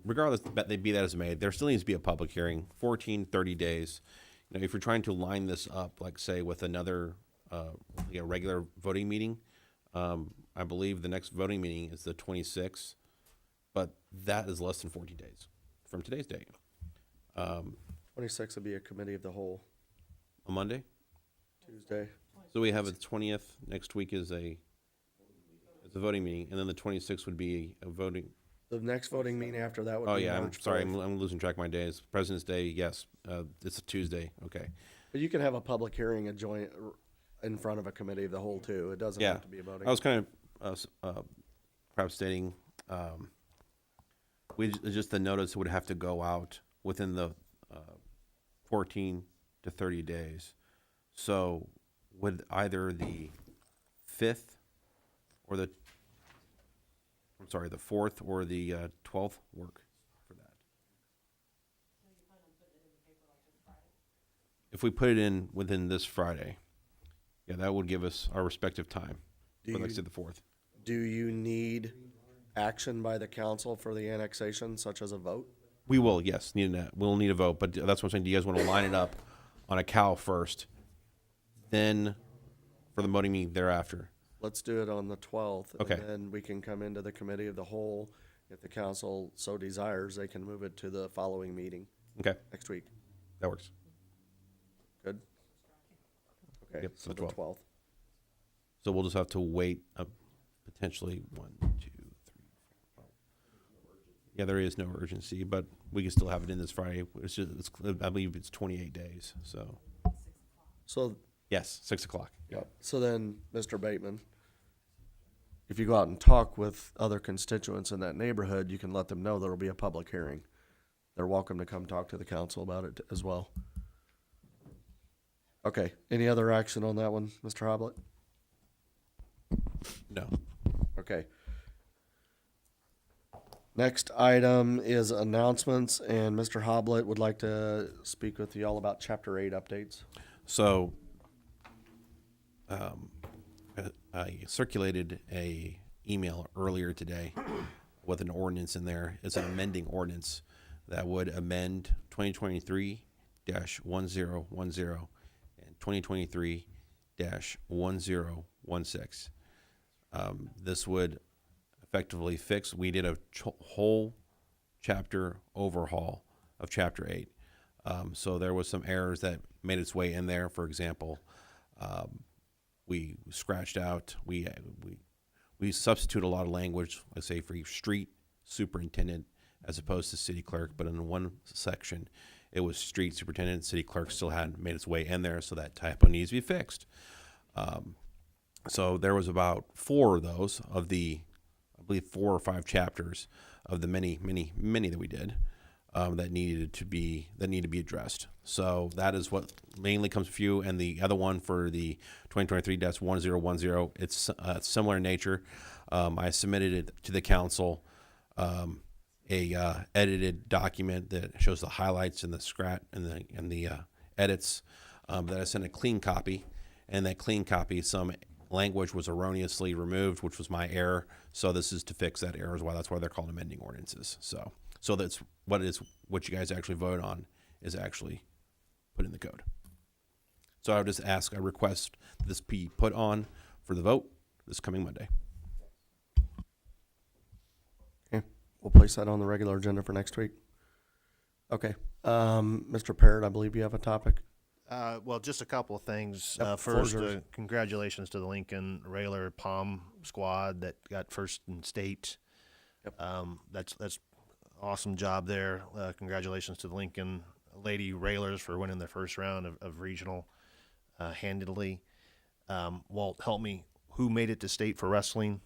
Regardless, they be that as it may, there still needs to be a public hearing, 14, 30 days. If you're trying to line this up, like say with another regular voting meeting, I believe the next voting meeting is the 26th, but that is less than 14 days from today's date. 26 would be a committee of the whole. A Monday? Tuesday. So we have a 20th, next week is a voting meeting, and then the 26th would be a voting. The next voting meeting after that would be Oh, yeah, I'm March sorry, 4th. I'm losing track of my days. President's Day, yes, it's a Tuesday, okay. But you can have a public hearing in front of a committee of the whole too. It doesn't Yeah, have to be a voting. I was kind of perhaps stating, just the notice would have to go out within the 14 to 30 days. So would either the 5th or the 4th or the 12th work for that? If we put it in within this Friday, yeah, that would give us our respective time. Do For let's you- say the 4th. Do you need action by the council for the annexation, such as a vote? We will, yes, we'll need a vote, but that's what I'm saying. Do you guys want to line it up on a cow first, then for the voting meeting thereafter? Let's do it on the 12th. Okay. And then we can come into the committee of the whole. If the council so desires, they can move it to the following meeting Okay, next week. that works. Good? Okay, Yep, so the the 12th. 12th. So we'll just have to wait potentially 1, 2, 3, 4. Yeah, there is no urgency, but we can still have it in this Friday. I believe it's 28 days, so. So, Yes, 6 o'clock. yep. So then, Mr. Bateman, if you go out and talk with other constituents in that neighborhood, you can let them know there'll be a public hearing. They're welcome to come talk to the council about it as well. Okay, any other action on that one, Mr. Hoblet? No. Okay. Next item is announcements, and Mr. Hoblet would like to speak with you all about Chapter 8 updates. So, I circulated a email earlier today with an ordinance in there. It's an amending ordinance that would amend 2023-1010 and 2023-1016. This would effectively fix. We did a whole chapter overhaul of Chapter 8. So there was some errors that made its way in there. For example, we scratched out, we substitute a lot of language, let's say for street superintendent as opposed to city clerk, but in one section it was street superintendent, city clerk still hadn't made its way in there, so that typo needs to be fixed. So there was about 4 of those of the, I believe 4 or 5 chapters of the many that we did. That need to be addressed. So that is what mainly comes for you, and the other one for the 2023-1010, it's similar in nature. I submitted it to the council, a edited document that shows the highlights and the and the edits. That I sent a clean copy, and that clean copy, some language was erroneously removed, which was my error. So this is to fix that error as well. That's why they're called amending ordinances. So that's what you guys actually vote on is actually put in the code. So I would just I request this be put on for the vote this coming Monday. Okay, we'll place that on the regular agenda for next week. Okay, Mr. Parrott, I believe you have a topic. Well, just a couple of things. Yep, First, floor's yours. congratulations to the Lincoln Railer Palm squad that got first in state. Yep. That's awesome job there. Congratulations to the Lincoln Lady Railers for winning their first round of regional handedly. Walt, help me. Who made it to state for wrestling?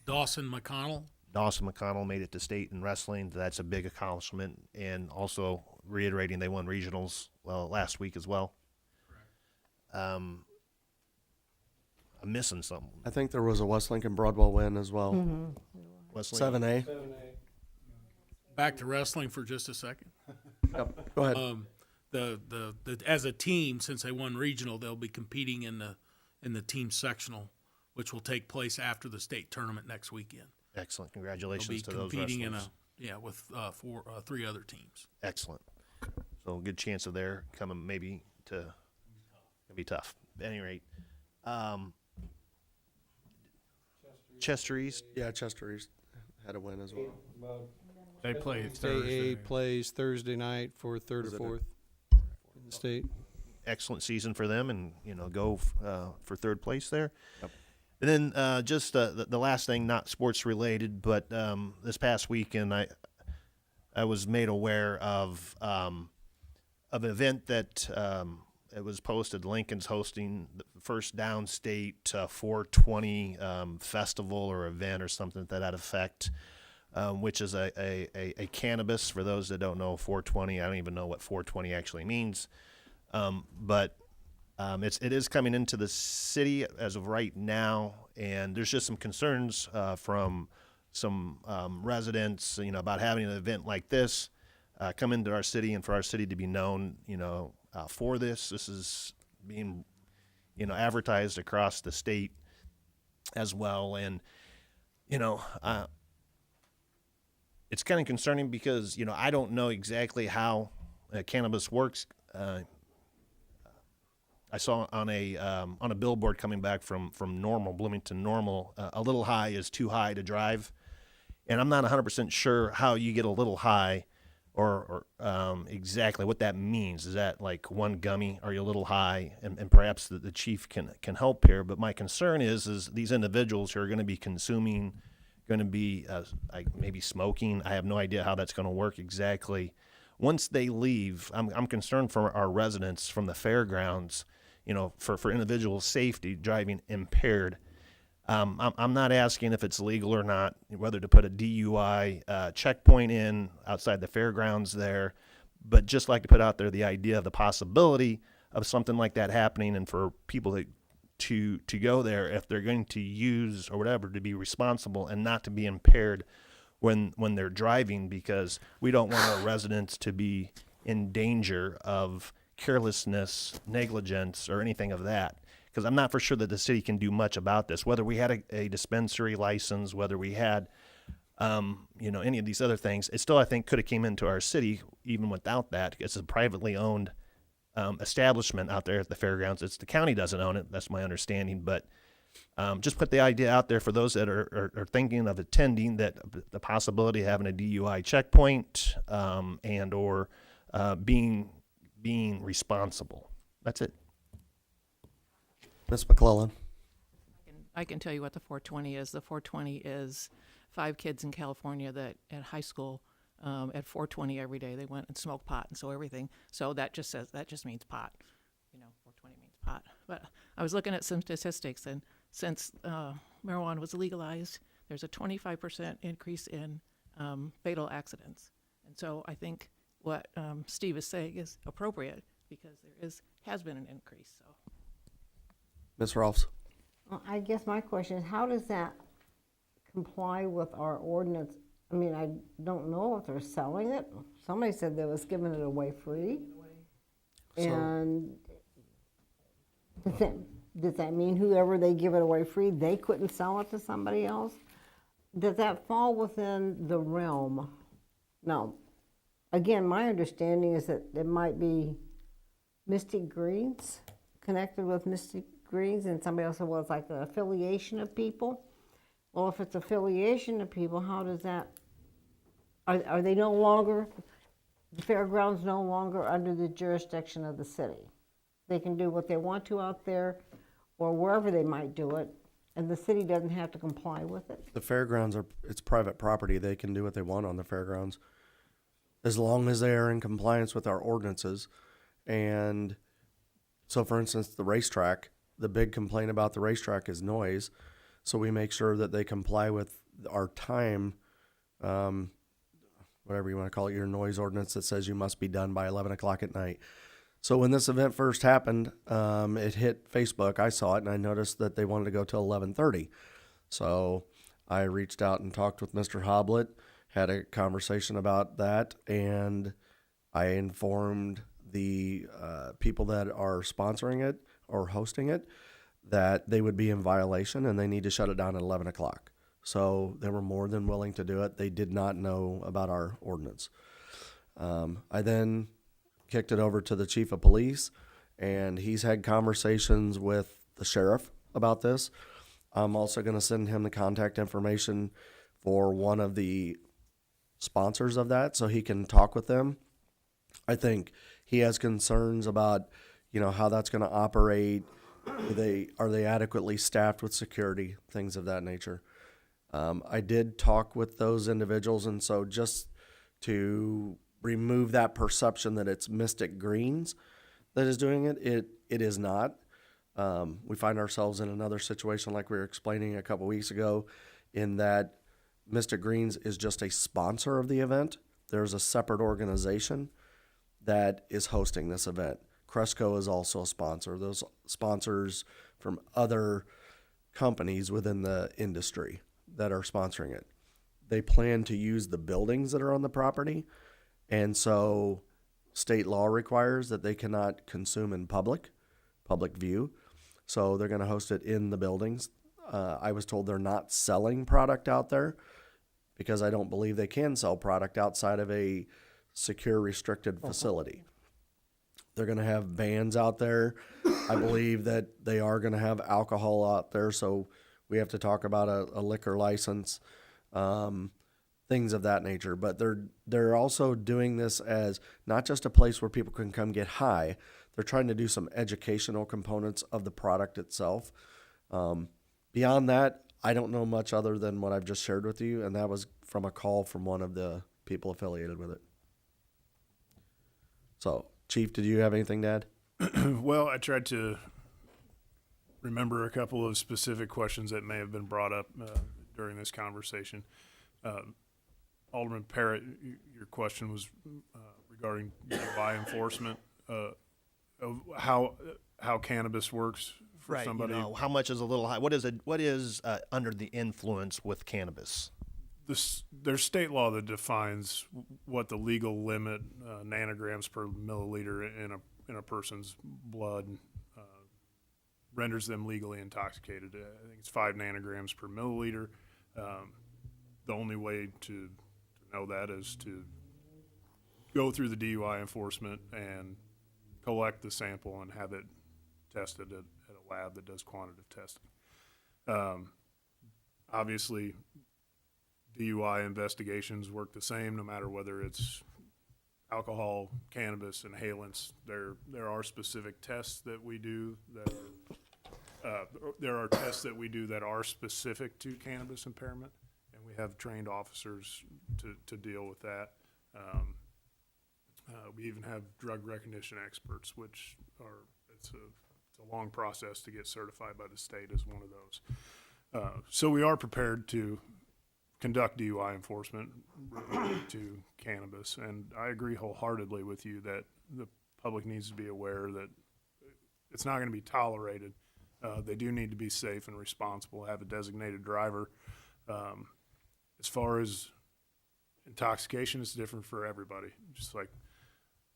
Dawson McConnell. Dawson McConnell made it to state in wrestling. That's a big accomplishment. And also reiterating, they won regionals last week as well. I'm missing something. I think there was a West Lincoln Broadwell win as well. West Lincoln. 7A. Back to wrestling for just a second. Yep, go ahead. The as a team, since they won regional, they'll be competing in the team sectional, which will take place after the state tournament next weekend. Excellent. They'll Congratulations be to those competing wrestlers. with 3 other teams. Excellent. So good chance of their coming maybe to it'll be tough. At any rate, Chester East. Yeah, Chester East had a win as well. They play Thursday. AA plays Thursday night for third or Thursday fourth in the state. excellent season for them, and go for third place there. And then just the last thing, not sports related, but this past weekend I was made aware of an event that it was posted. Lincoln's hosting the first downstate 420 festival or event or something to that effect, which is a cannabis. For those that don't know, 420, I don't even know what 420 actually means, but it is coming into the city as of right now, and there's just some concerns from some residents, about having an event like this come into our city, and for our city to be known, for this. This is being, advertised across the state as well, and it's kind of concerning because I don't know exactly how cannabis works. I saw on a billboard coming back from Normal, Bloomington Normal, a little high is too high to drive, and I'm not 100% sure how you get a little high, or exactly what that means. Is that like one gummy? Are you a little high? And perhaps the chief can help here. But my concern is these individuals who are going to be consuming, going to be like maybe smoking. I have no idea how that's going to work exactly. Once they leave, I'm concerned for our residents from the fairgrounds. For individual safety, driving impaired. I'm not asking if it's legal or not, whether to put a DUI checkpoint in outside the fairgrounds there, but just like to put out there the idea of the possibility of something like that happening, and for people to go there, if they're going to use or whatever, to be responsible and not to be impaired when they're driving, because we don't want our residents to be in danger of carelessness, negligence, or anything of that. Because I'm not for sure that the city can do much about this. Whether we had a dispensary license, whether we had, any of these other things, it still, I think, could have came into our city even without that. It's a privately owned establishment out there at the fairgrounds. The county doesn't own it. That's my understanding. But just put the idea out there for those that are thinking of attending, that the possibility of having a DUI checkpoint and or being responsible. That's it. Ms. McClellan. I can tell you what the 420 is. The 420 is 5 kids in California that at high school at 420 every day they went and smoked pot, and so everything. So that just means pot. 420 means pot. But I was looking at some statistics, and since marijuana was legalized, there's a 25% increase in fatal accidents. And so I think what Steve is saying is appropriate, because there has been an increase. So. Ms. Rolfs. Well, I guess my question is, how does that comply with our ordinance? I mean, I don't know if they're selling it. Somebody said they was giving it away free. And does that mean whoever they give it away free, they couldn't sell it to somebody else? Does that fall within the realm? Now, again, my understanding is that it might be Mystic Greens, connected with Mystic Greens, and somebody else said, well, it's like an affiliation of people. Well, if it's affiliation of people, how does that, are they no longer, the fairgrounds no longer under the jurisdiction of the city? They can do what they want to out there, or wherever they might do it, and the city doesn't have to comply with it. The fairgrounds it's private property. They can do what they want on the fairgrounds, as long as they are in compliance with our ordinances. And so, for instance, the racetrack, the big complaint about the racetrack is noise. So we make sure that they comply with our time, whatever you want to call it, your noise ordinance that says you must be done by 11 o'clock at night. So when this event first happened, it hit Facebook. I saw it, and I noticed that they wanted to go till 11:30. So I reached out and talked with Mr. Hoblet, had a conversation about that, and I informed the people that are sponsoring it or hosting it that they would be in violation and they need to shut it down at 11 o'clock. So they were more than willing to do it. They did not know about our ordinance. I then kicked it over to the chief of police, and he's had conversations with the sheriff about this. I'm also going to send him the contact information for one of the sponsors of that so he can talk with them. I think he has concerns about, how that's going to operate. Are they adequately staffed with security, things of that nature. I did talk with those individuals, and so just to remove that perception that it's Mystic Greens that is doing it, it is not. We find ourselves in another situation like we were explaining a couple weeks ago, in that Mystic Greens is just a sponsor of the event. There's a separate organization that is hosting this event. Cresco is also a sponsor. Those sponsors from other companies within the industry that are sponsoring it. They plan to use the buildings that are on the property, and so state law requires that they cannot consume in public view. So they're going to host it in the buildings. I was told they're not selling product out there because I don't believe they can sell product outside of a secure, restricted facility. They're going to have vans out there. I believe that they are going to have alcohol out there, so we have to talk about a liquor license, things of that nature. But they're also doing this as not just a place where people can come get high. They're trying to do some educational components of the product itself. Beyond that, I don't know much other than what I've just shared with you, and that was from a call from one of the people affiliated with it. So, Chief, did you have anything to add? Well, I tried to remember a couple of specific questions that may have been brought up during this conversation. Alderman Parrott, your question was regarding DUI enforcement, of how cannabis works for Right. somebody. How much is a little high? What is under the influence with cannabis? There's state law that defines what the legal limit nanograms per milliliter in a person's blood renders them legally intoxicated. I think it's 5 nanograms per milliliter. The only way to know that is to go through the DUI enforcement and collect the sample and have it tested at a lab that does quantitative testing. Obviously, DUI investigations work the same no matter whether it's alcohol, cannabis, inhalants. There are specific tests that we do that are specific to cannabis impairment, and we have trained officers to deal with that. We even have drug recognition experts, which it's a long process to get certified by the state as one of those. So we are prepared to conduct DUI enforcement related to cannabis, and I agree wholeheartedly with you that the public needs to be aware that it's not going to be tolerated. They do need to be safe and responsible, have a designated driver. As far as intoxication, it's different for everybody. Just like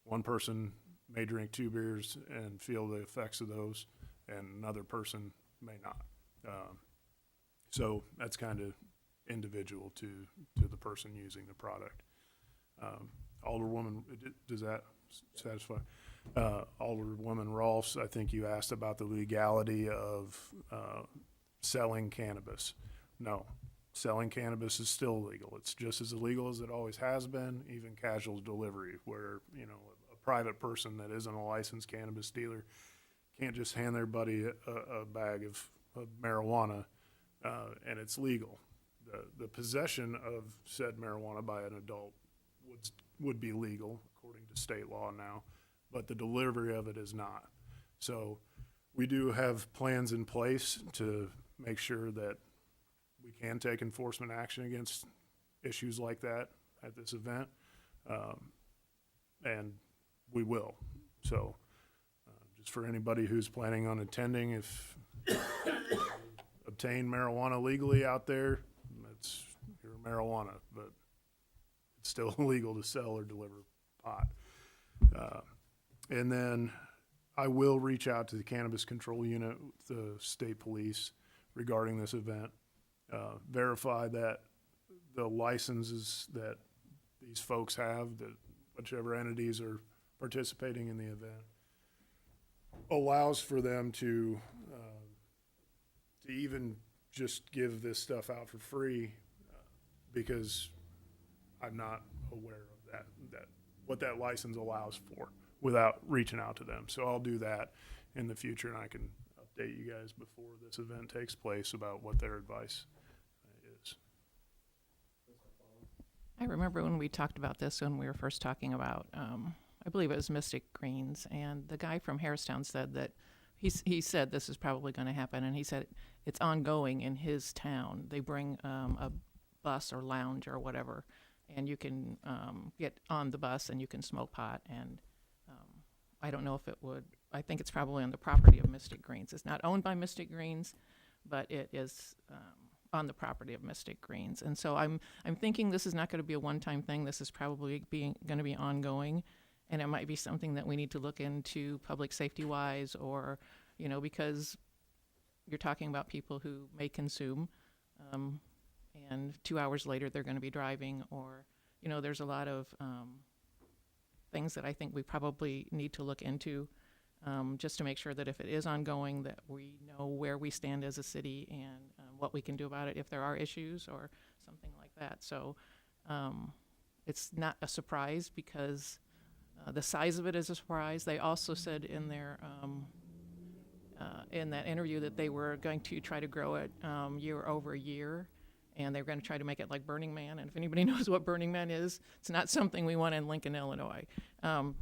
one person may drink 2 beers and feel the effects of those, and another person may not. So that's kind of individual to the person using the product. Alderwoman, does that satisfy? Alderwoman Rolfs, I think you asked about the legality of selling cannabis. No, selling cannabis is still illegal. It's just as illegal as it always has been, even casual delivery, where a private person that isn't a licensed cannabis dealer can't just hand their buddy a bag of marijuana and it's legal. The possession of said marijuana by an adult would be legal according to state law now, but the delivery of it is not. So we do have plans in place to make sure that we can take enforcement action against issues like that at this event, and we will. So just for anybody who's planning on attending, if obtain marijuana legally out there, it's your marijuana, but it's still illegal to sell or deliver pot. And then I will reach out to the Cannabis Control Unit, the state police, regarding this event, verify that the licenses that these folks have, that whichever entities are participating in the event, allows for them to even just give this stuff out for free, because I'm not aware of that what that license allows for, without reaching out to them. So I'll do that in the future, and I can update you guys before this event takes place about what their advice is. I remember when we talked about this when we were first talking about, I believe it was Mystic Greens, and the guy from Harristown said that he said this is probably going to happen, and he said it's ongoing in his town. They bring a bus or lounge or whatever, and you can get on the bus and you can smoke pot. And I don't know if it would. I think it's probably on the property of Mystic Greens. It's not owned by Mystic Greens, but it is on the property of Mystic Greens. And so I'm thinking this is not going to be a one-time thing. This is probably going to be ongoing, and it might be something that we need to look into public safety-wise, or because you're talking about people who may consume, and 2 hours later they're going to be driving, or there's a lot of things that I think we probably need to look into, just to make sure that if it is ongoing, that we know where we stand as a city and what we can do about it if there are issues or something like that. So it's not a surprise, because the size of it is a surprise. They also said in their in that interview that they were going to try to grow it year over year, and they're going to try to make it like Burning Man. And if anybody knows what Burning Man is, it's not something we want in Lincoln, Illinois. I've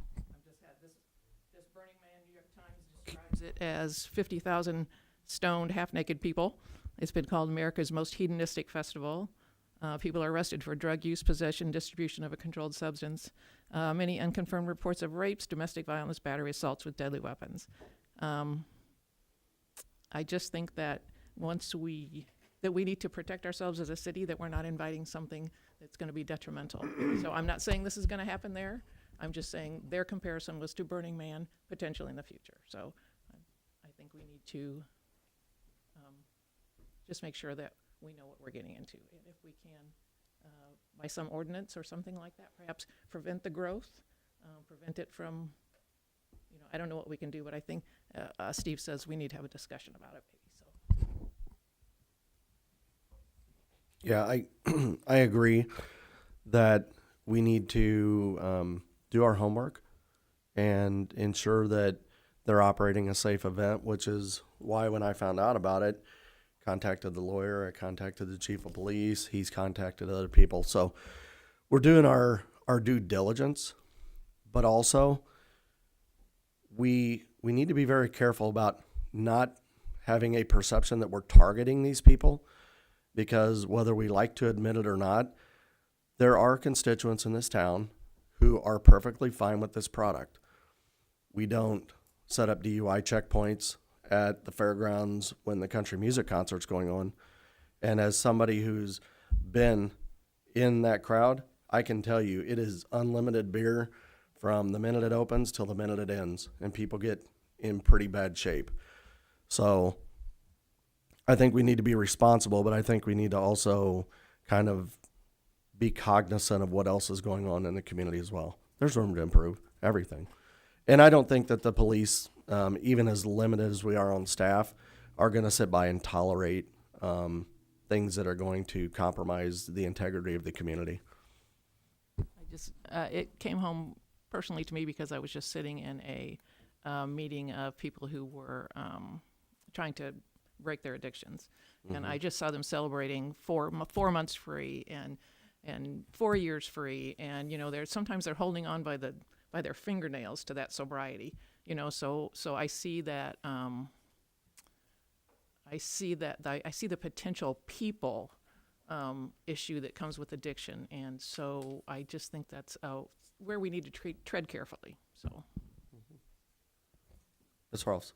just had this Burning Man, New York Times describes it as 50,000 stoned, half-naked people. It's been called America's most hedonistic festival. People are arrested for drug use, possession, distribution of a controlled substance. Many unconfirmed reports of rapes, domestic violence, battery assaults with deadly weapons. I just think that we need to protect ourselves as a city, that we're not inviting something that's going to be detrimental. So I'm not saying this is going to happen there. I'm just saying their comparison was to Burning Man potentially in the future. So I think we need to just make sure that we know what we're getting into. And if we can, by some ordinance or something like that, perhaps prevent the growth, prevent it from, I don't know what we can do, but I think Steve says we need to have a discussion about it maybe. So. Yeah, I agree that we need to do our homework and ensure that they're operating a safe event, which is why when I found out about it, contacted the lawyer, I contacted the chief of police, he's contacted other people. So we're doing our due diligence, but also we need to be very careful about not having a perception that we're targeting these people, because whether we like to admit it or not, there are constituents in this town who are perfectly fine with this product. We don't set up DUI checkpoints at the fairgrounds when the country music concert's going on. And as somebody who's been in that crowd, I can tell you it is unlimited beer from the minute it opens till the minute it ends, and people get in pretty bad shape. So I think we need to be responsible, but I think we need to also kind of be cognizant of what else is going on in the community as well. There's room to improve everything. And I don't think that the police, even as limited as we are on staff, are going to sit by and tolerate things that are going to compromise the integrity of the community. It came home personally to me because I was just sitting in a meeting of people who were trying to break their addictions. And I just saw them celebrating 4 months free and 4 years free. And, sometimes they're holding on by their fingernails to that sobriety, so I see that, I see the potential people issue that comes with addiction. And so I just think that's where we need to tread carefully. So. Ms. Ross.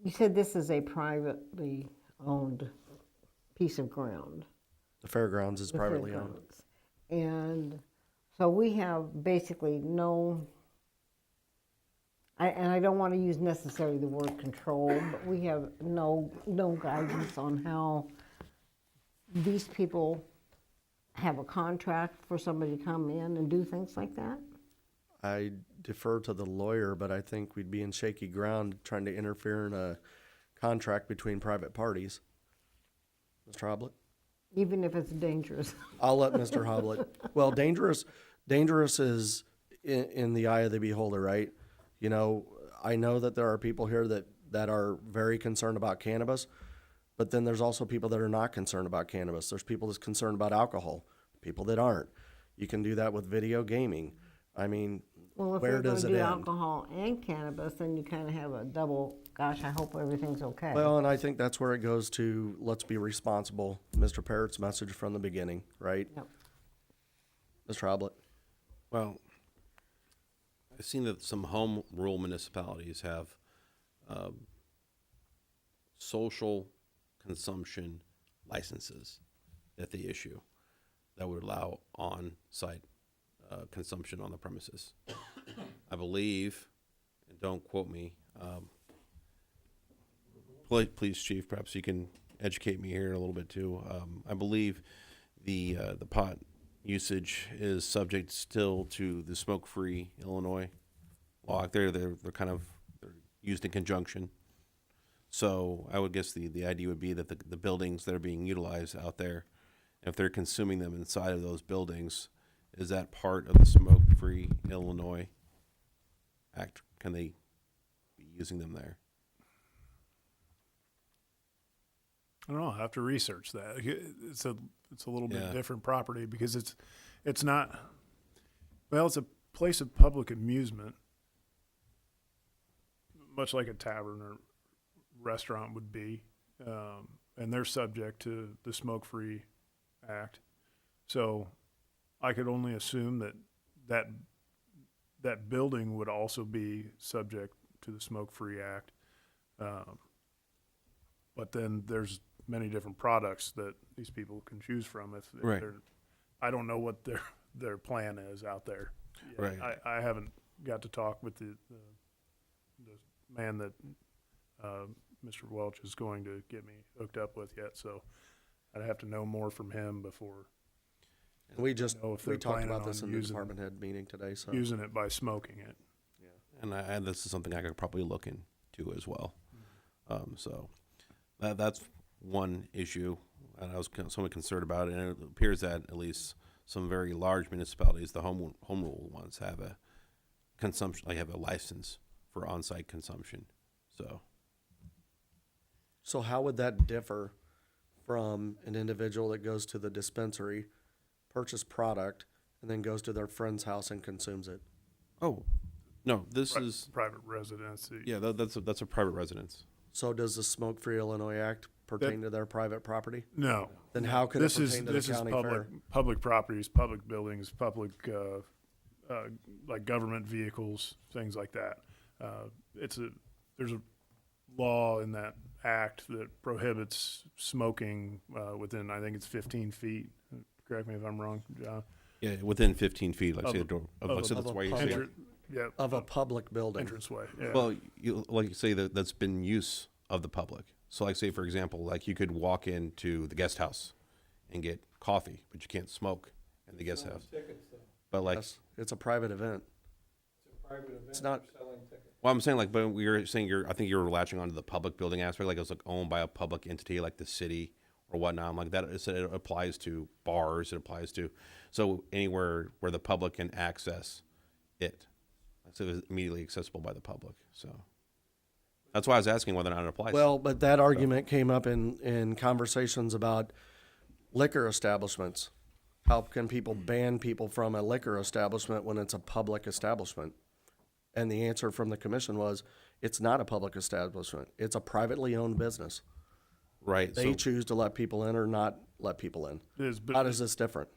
You said this is a privately owned piece of ground. The fairgrounds is privately owned. And so we have basically I don't want to use necessarily the word control, but we have no guidance on how these people have a contract for somebody to come in and do things like that. I defer to the lawyer, but I think we'd be in shaky ground trying to interfere in a contract between private parties. Mr. Hoblet? Even if it's dangerous. I'll let Mr. Hoblet. Well, dangerous is in the eye of the beholder, right? You know, I know that there are people here that are very concerned about cannabis, but then there's also people that are not concerned about cannabis. There's people that's concerned about alcohol, people that aren't. You can do that with video gaming. I mean, Well, if where you're does gonna it do end? alcohol and cannabis, then you kind of have a double, gosh, I hope everything's okay. Well, and I think that's where it goes to, let's be responsible. Mr. Parrott's message from the beginning, right? Yep. Mr. Hoblet? Well, I've seen that some home rule municipalities have social consumption licenses that they issue that would allow on-site consumption on the premises. I believe, and don't quote me, please, Chief, perhaps you can educate me here a little bit too. I believe the pot usage is subject still to the smoke-free Illinois law. They're used in conjunction. So I would guess the idea would be that the buildings that are being utilized out there, if they're consuming them inside of those buildings, is that part of the Smoke-Free Illinois Act? Can they be using them there? I don't know. I have to research that. It's a little bit Yeah. different property because it's not, well, it's a place of public amusement, much like a tavern or restaurant would be, and they're subject to the Smoke-Free Act. So I could only assume that building would also be subject to the Smoke-Free Act. But then there's many different products that these people can choose from if Right. they're, I don't know what their plan is out there. Right. I haven't got to talk with the man that Mr. Welch is going to get me hooked up with yet, so I'd have to know more from him before We know if talked they're about planning this on in the using- department head meeting today, so. using it by smoking it. And this is something I could probably look into as well. So that's one issue, and I was somewhat concerned about it. And it appears that at least some very large municipalities, the home rule ones, have a consumption, like have a license for on-site consumption. So how would that differ from an individual that goes to the dispensary, purchase product, and then goes to their friend's house and consumes it? Oh, no, this is Private residency. yeah, that's a private residence. So does the Smoke-Free Illinois Act pertain to their private property? No. Then how could it This is pertain to the this is county public fair? public properties, public buildings, public like government vehicles, things like that. There's a law in that act that prohibits smoking within, I think it's 15 feet. Correct me if I'm wrong, John. Yeah, within 15 feet, like Of say a- the door. of Like, a- so of that's a why you public- say. Yeah, Of a public building. entranceway. Yeah. Well, like you say that's been use of the public. So like say for example, like you could walk into the guest house and get coffee, but you can't smoke in the guest house. But like, Yes, it's a private event. It's not, well, I'm saying like, but you're saying I think you're latching onto the public building aspect, like it's like owned by a public entity, like the city or whatnot. I'm like that. It applies to bars. It applies to so anywhere where the public can access it. So it's immediately accessible by the public. So that's why I was asking whether or not it applies. well, but that argument came up in conversations about liquor establishments. How can people ban people from a liquor establishment when it's a public establishment? And the answer from the commission was, it's not a public establishment. It's a privately owned business. right. They choose to let people in or not let people in. It is, but How does this different?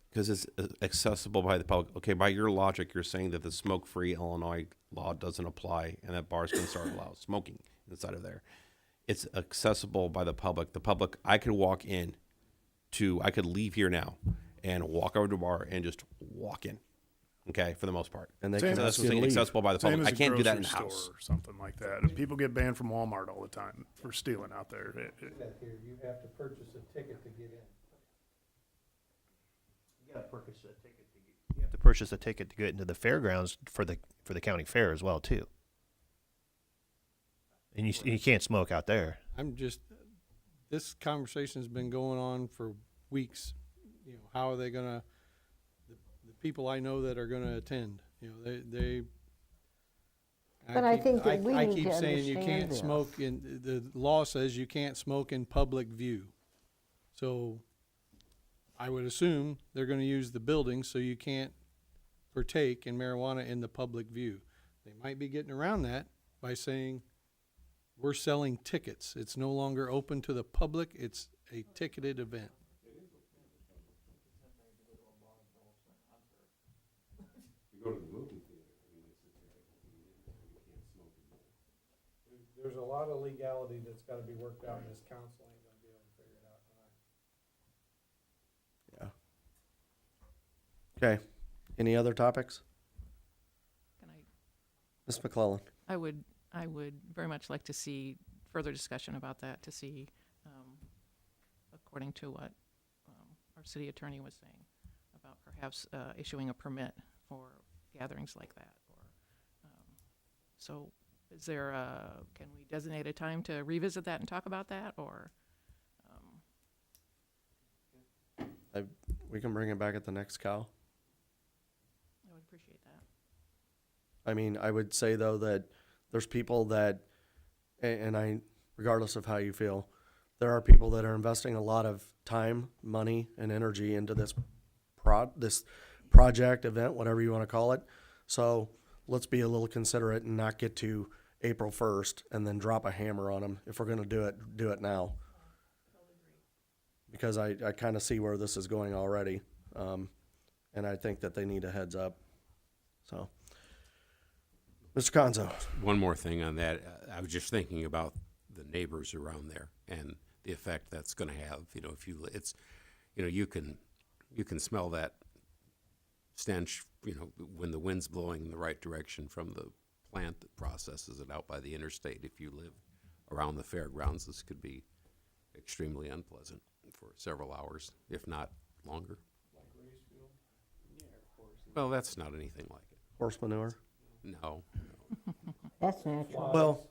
Because it's accessible by the public. Okay, by your logic, you're saying that the smoke-free Illinois law doesn't apply and that bars can start allow smoking inside of there. It's accessible by the public. The public, I could walk in I could leave here now and walk over to a bar and just walk in. Okay, for the most part. And they Same can as- ask That's you to saying leave. accessible by the same public. as I a can't do that in grocery the house. store or something like that. And people get banned from Walmart all the time for stealing out there. You have to purchase a ticket to get in. You got to purchase a ticket to get. You have to purchase a ticket to get into the fairgrounds for the county fair as well too. And you can't smoke out there. This conversation's been going on for weeks. You know, how are they gonna, the people I know that are gonna attend, You know, they. But I think that we I need keep to saying you understand can't this. smoke in, the law says you can't smoke in public view. So I would assume they're gonna use the building, so you can't partake in marijuana in the public view. They might be getting around that by saying, we're selling tickets. It's no longer open to the public, it's a ticketed event. There's a lot of legality that's gotta be worked out, and this council ain't gonna be able to figure it out tonight. Okay. Any other topics? Can I Ms. McClellan? I would very much like to see further discussion about that, to see, according to what our city attorney was saying, about perhaps issuing a permit for gatherings like that. Or so is there, can we designate a time to revisit that and talk about that, or? We can bring it back at the next cow. I would appreciate that. I mean, I would say though that there's people that, and I, regardless of how you feel, there are people that are investing a lot of time, money, and energy into this project, event, whatever you want to call it. So let's be a little considerate and not get to April 1st and then drop a hammer on them. If we're going to do it now. Because I kind of see where this is going already. And I think that they need a heads up. So, Mr. Conzo. One more thing on that. I was just thinking about the neighbors around there and the effect that's going to have. You know, if you, it's, you know, you can smell that stench, you know, when the wind's blowing in the right direction from the plant that processes it out by the interstate. If you live around the fairgrounds, this could be extremely unpleasant for several hours, if not longer. Like race field? Yeah, of course. Well, that's not anything like it. Horse manure? No. That's natural. Well,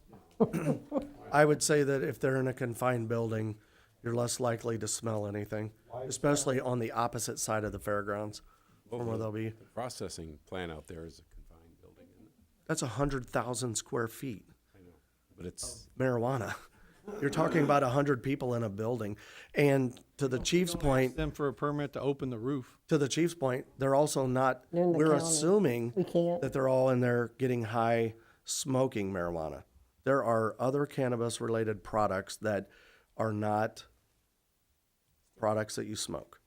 I would say that if they're in a confined building, you're less likely to smell anything, especially on the opposite side of the fairgrounds from where they'll be. The processing plant out there is a confined building, isn't it? That's 100,000 square feet. I know, but it's Marijuana. You're talking about 100 people in a building. And to the chief's point, Them for a permit to open the roof. to the chief's point, they're also not, They're in the we're county. assuming We can't. that they're all in there getting high smoking marijuana. There are other cannabis related products that are not products that you smoke.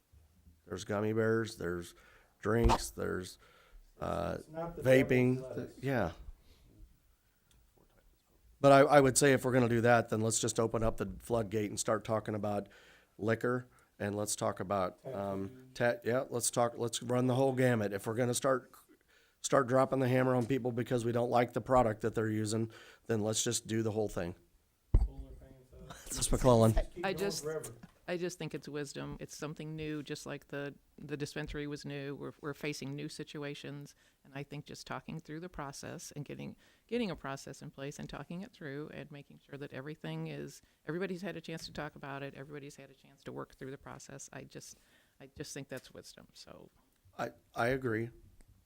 There's gummy bears, there's drinks, there's vaping, yeah. But I would say if we're gonna do that, then let's just open up the floodgate and start talking about liquor, and let's talk about, let's run the whole gamut. If we're gonna start dropping the hammer on people because we don't like the product that they're using, then let's just do the whole thing. Ms. McClellan. I just think it's wisdom. It's something new, just like the dispensary was new. We're facing new situations, and I think just talking through the process and getting a process in place and talking it through and making sure that everybody's had a chance to talk about it. Everybody's had a chance to work through the process. I just think that's wisdom. So I agree.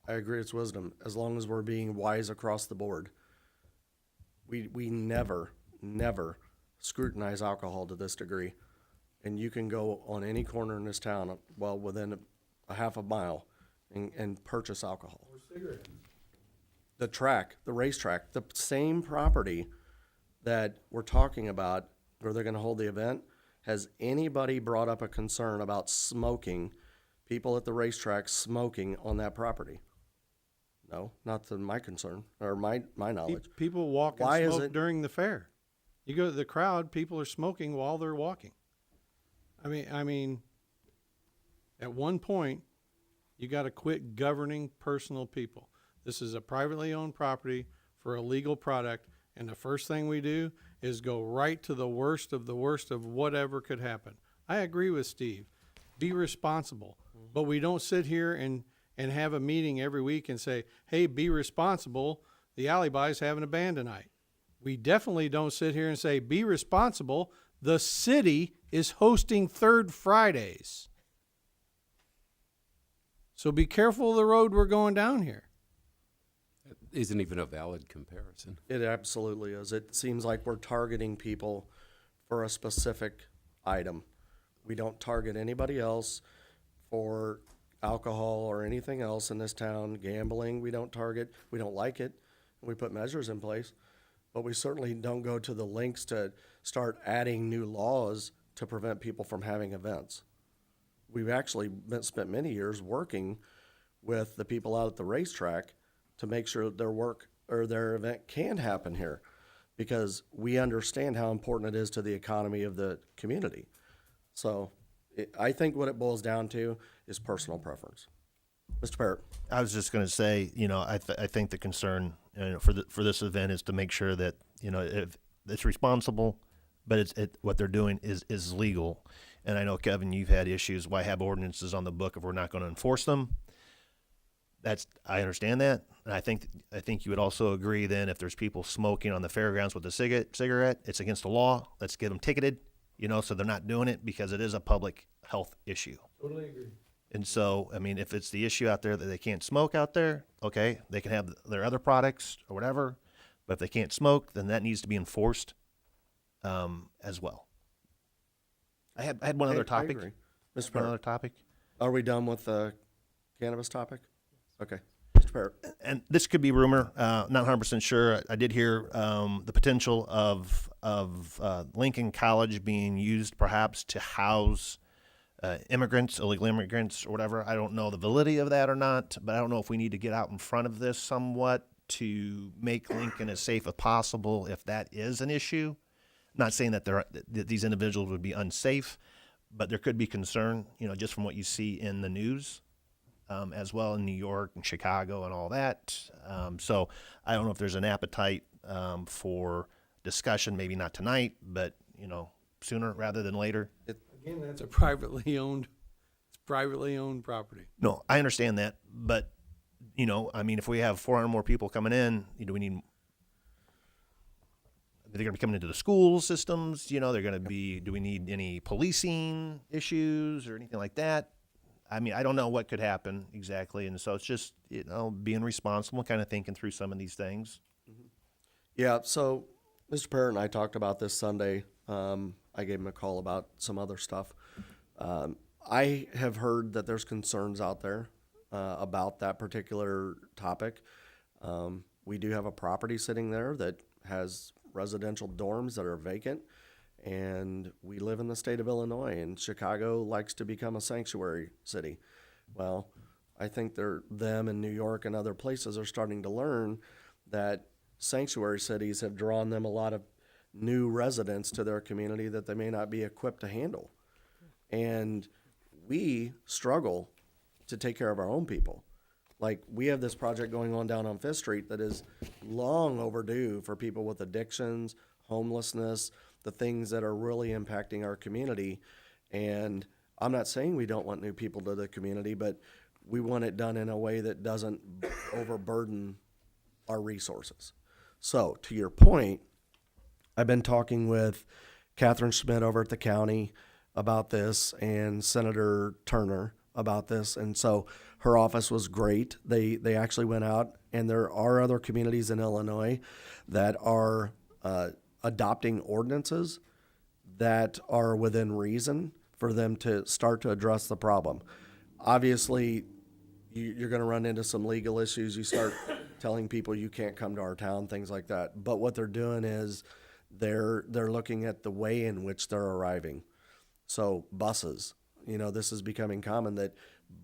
I agree it's wisdom, as long as we're being wise across the board. We never scrutinize alcohol to this degree. And you can go on any corner in this town, well, within a half a mile, and purchase alcohol. The racetrack, the same property that we're talking about where they're gonna hold the event, has anybody brought up a concern about smoking, people at the racetrack smoking on that property? No, not to my concern, or my knowledge. People walk and Why is smoke it- during the fair. You go to the crowd, people are smoking while they're walking. I mean, at one point, you got to quit governing personal people. This is a privately owned property for a legal product, and the first thing we do is go right to the worst of whatever could happen. I agree with Steve. Be responsible, but we don't sit here and have a meeting every week and say, hey, be responsible. The Alibi's having a band tonight. We definitely don't sit here and say, be responsible. The city is hosting Third Fridays. So be careful of the road we're going down here. isn't even a valid comparison. It absolutely is. It seems like we're targeting people for a specific item. We don't target anybody else for alcohol or anything else in this town. Gambling, we don't target. We don't like it. We put measures in place. But we certainly don't go to the lengths to start adding new laws to prevent people from having events. We've actually spent many years working with the people out at the racetrack to make sure their work or their event can happen here, because we understand how important it is to the economy of the community. So I think what it boils down to is personal preference. Mr. Parrott. I was just going to say, I think the concern for this event is to make sure that if it's responsible, but what they're doing is legal. And I know, Kevin, you've had issues. Why have ordinances on the book if we're not going to enforce them? I understand that, and I think you would also agree then if there's people smoking on the fairgrounds with a cigarette, it's against the law. Let's get them ticketed, so they're not doing it because it is a public health issue. Totally agree. And so, I mean, if it's the issue out there that they can't smoke out there, okay, they can have their other products or whatever, but if they can't smoke, then that needs to be enforced as well. I had one other topic. Mr. One Parrott. other topic. Are we done with the cannabis topic? Okay. Mr. Parrott. And this could be rumor, not 100% sure. I did hear the potential of Lincoln College being used perhaps to house immigrants, illegal immigrants or whatever. I don't know the validity of that or not, but I don't know if we need to get out in front of this somewhat to make Lincoln as safe as possible if that is an issue. Not saying that that these individuals would be unsafe, but there could be concern, just from what you see in the news. As well in New York and Chicago and all that. So I don't know if there's an appetite for discussion, maybe not tonight, but, sooner rather than later. Again, that's a privately owned property. No, I understand that, but, if we have 400 more people coming in, do we need, they're going to be coming into the school systems, they're going to be, do we need any policing issues or anything like that? I mean, I don't know what could happen exactly, and so it's just, being responsible, kind of thinking through some of these things. Yeah, so Mr. Parrott and I talked about this Sunday. I gave him a call about some other stuff. I have heard that there's concerns out there about that particular topic. We do have a property sitting there that has residential dorms that are vacant, and we live in the state of Illinois, and Chicago likes to become a sanctuary city. Well, I think them in New York and other places are starting to learn that sanctuary cities have drawn them a lot of new residents to their community that they may not be equipped to handle. And we struggle to take care of our own people. Like, we have this project going on down on Fifth Street that is long overdue for people with addictions, homelessness, the things that are really impacting our community. And I'm not saying we don't want new people to the community, but we want it done in a way that doesn't overburden our resources. So, to your point, I've been talking with Catherine Schmidt over at the county about this and Senator Turner about this. And so her office was great. They actually went out, and there are other communities in Illinois that are adopting ordinances that are within reason for them to start to address the problem. Obviously, you're going to run into some legal issues. You start telling people you can't come to our town, things like that. But what they're doing is they're looking at the way in which they're arriving. So buses, this is becoming common that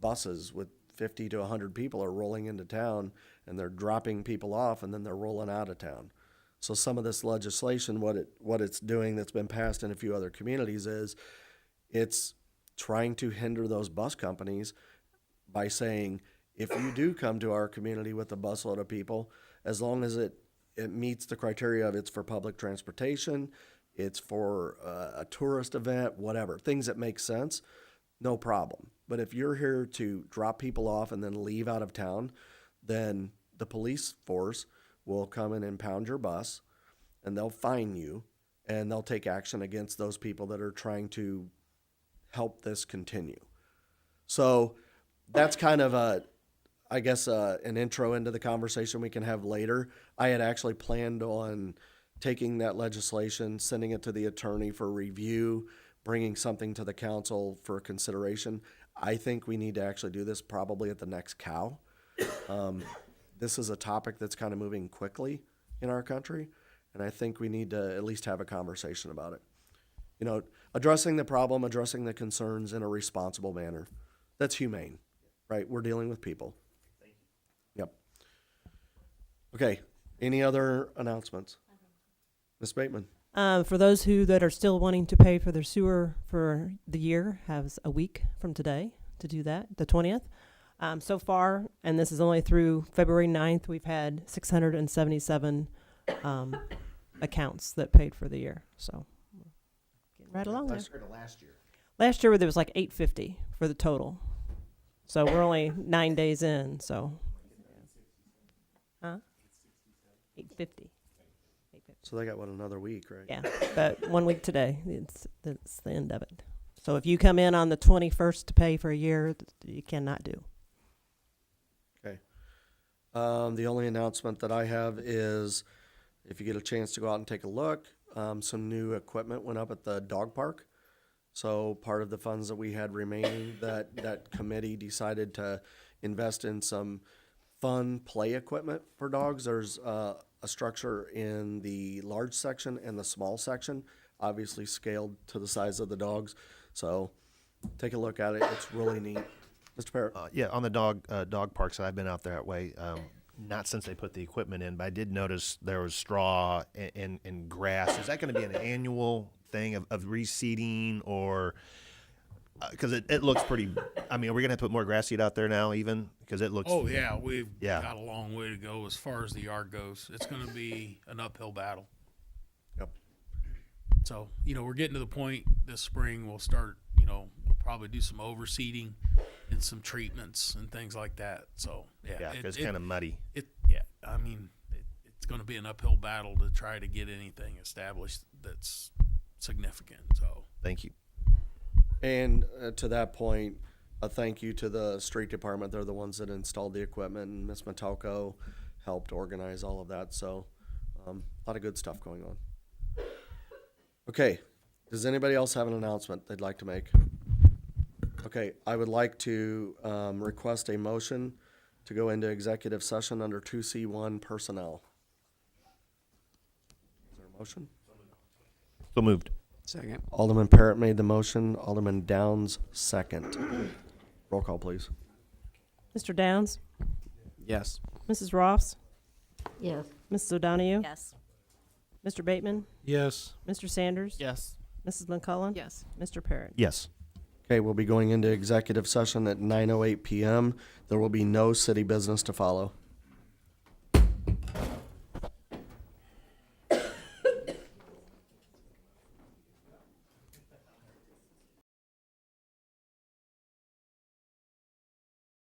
buses with 50 to 100 people are rolling into town, and they're dropping people off, and then they're rolling out of town. So some of this legislation, what it's doing that's been passed in a few other communities is it's trying to hinder those bus companies by saying, if you do come to our community with a busload of people, as long as it meets the criteria of it's for public transportation, it's for a tourist event, whatever, things that make sense, no problem. But if you're here to drop people off and then leave out of town, then the police force will come and impound your bus, and they'll fine you, and they'll take action against those people that are trying to help this continue. So that's kind of I guess, an intro into the conversation we can have later. I had actually planned on taking that legislation, sending it to the attorney for review, bringing something to the council for consideration. I think we need to actually do this probably at the next COW. This is a topic that's kind of moving quickly in our country, and I think we need to at least have a conversation about it. You know, addressing the problem, addressing the concerns in a responsible manner. That's humane, right? We're dealing with people. Yep. Okay, any other announcements? Ms. Bateman? For those that are still wanting to pay for their sewer for the year, has a week from today to do that, the 20th. So far, and this is only through February 9th, we've had 677 accounts that paid for the year. So getting right along there. Last year. Last year there was like 850 for the total. So we're only 9 days in. So, 850. So they got, what, another week, right? Yeah, but 1 week today, it's the end of it. So if you come in on the 21st to pay for a year, you cannot do. Okay. The only announcement that I have is if you get a chance to go out and take a look, some new equipment went up at the dog park. So part of the funds that we had remaining, that committee decided to invest in some fun play equipment for dogs. There's a structure in the large section and the small section, obviously scaled to the size of the dogs. So take a look at it. It's really neat. Mr. Parrott? Yeah, on the dog park side, I've been out there that way. Not since they put the equipment in, but I did notice there was straw and grass. Is that going to be an annual thing of reseeding, or because it looks pretty? I mean, are we going to have to put more grass seed out there now, even because it looks? Oh yeah, we've got a long way to go as far as the yard goes. It's going to be an uphill battle. Yep. So we're getting to the point this spring. We'll start. We'll probably do some overseeding and some treatments and things like that. So yeah, it's kind of muddy. I mean, it's going to be an uphill battle to try to get anything established that's significant. So thank you. And to that point, a thank you to the street department. They're the ones that installed the equipment, and Ms. Metalco helped organize all of that. So a lot of good stuff going on. Okay, does anybody else have an announcement they'd like to make? Okay, I would like to request a motion to go into executive session under 2C1 personnel. Is there a motion? So moved. Second. Alderman Parrott made the motion. Alderman Downs second. Roll call, please. Mr. Downs? Yes. Mrs. Ross? Yes. Mrs. O'Donoghue? Yes. Mr. Bateman? Yes. Mr. Sanders? Yes. Mrs. McCullen? Yes. Mr. Parrott? Yes. Okay, we'll be going into executive session at 9:08 p.m. There will be no city business to follow.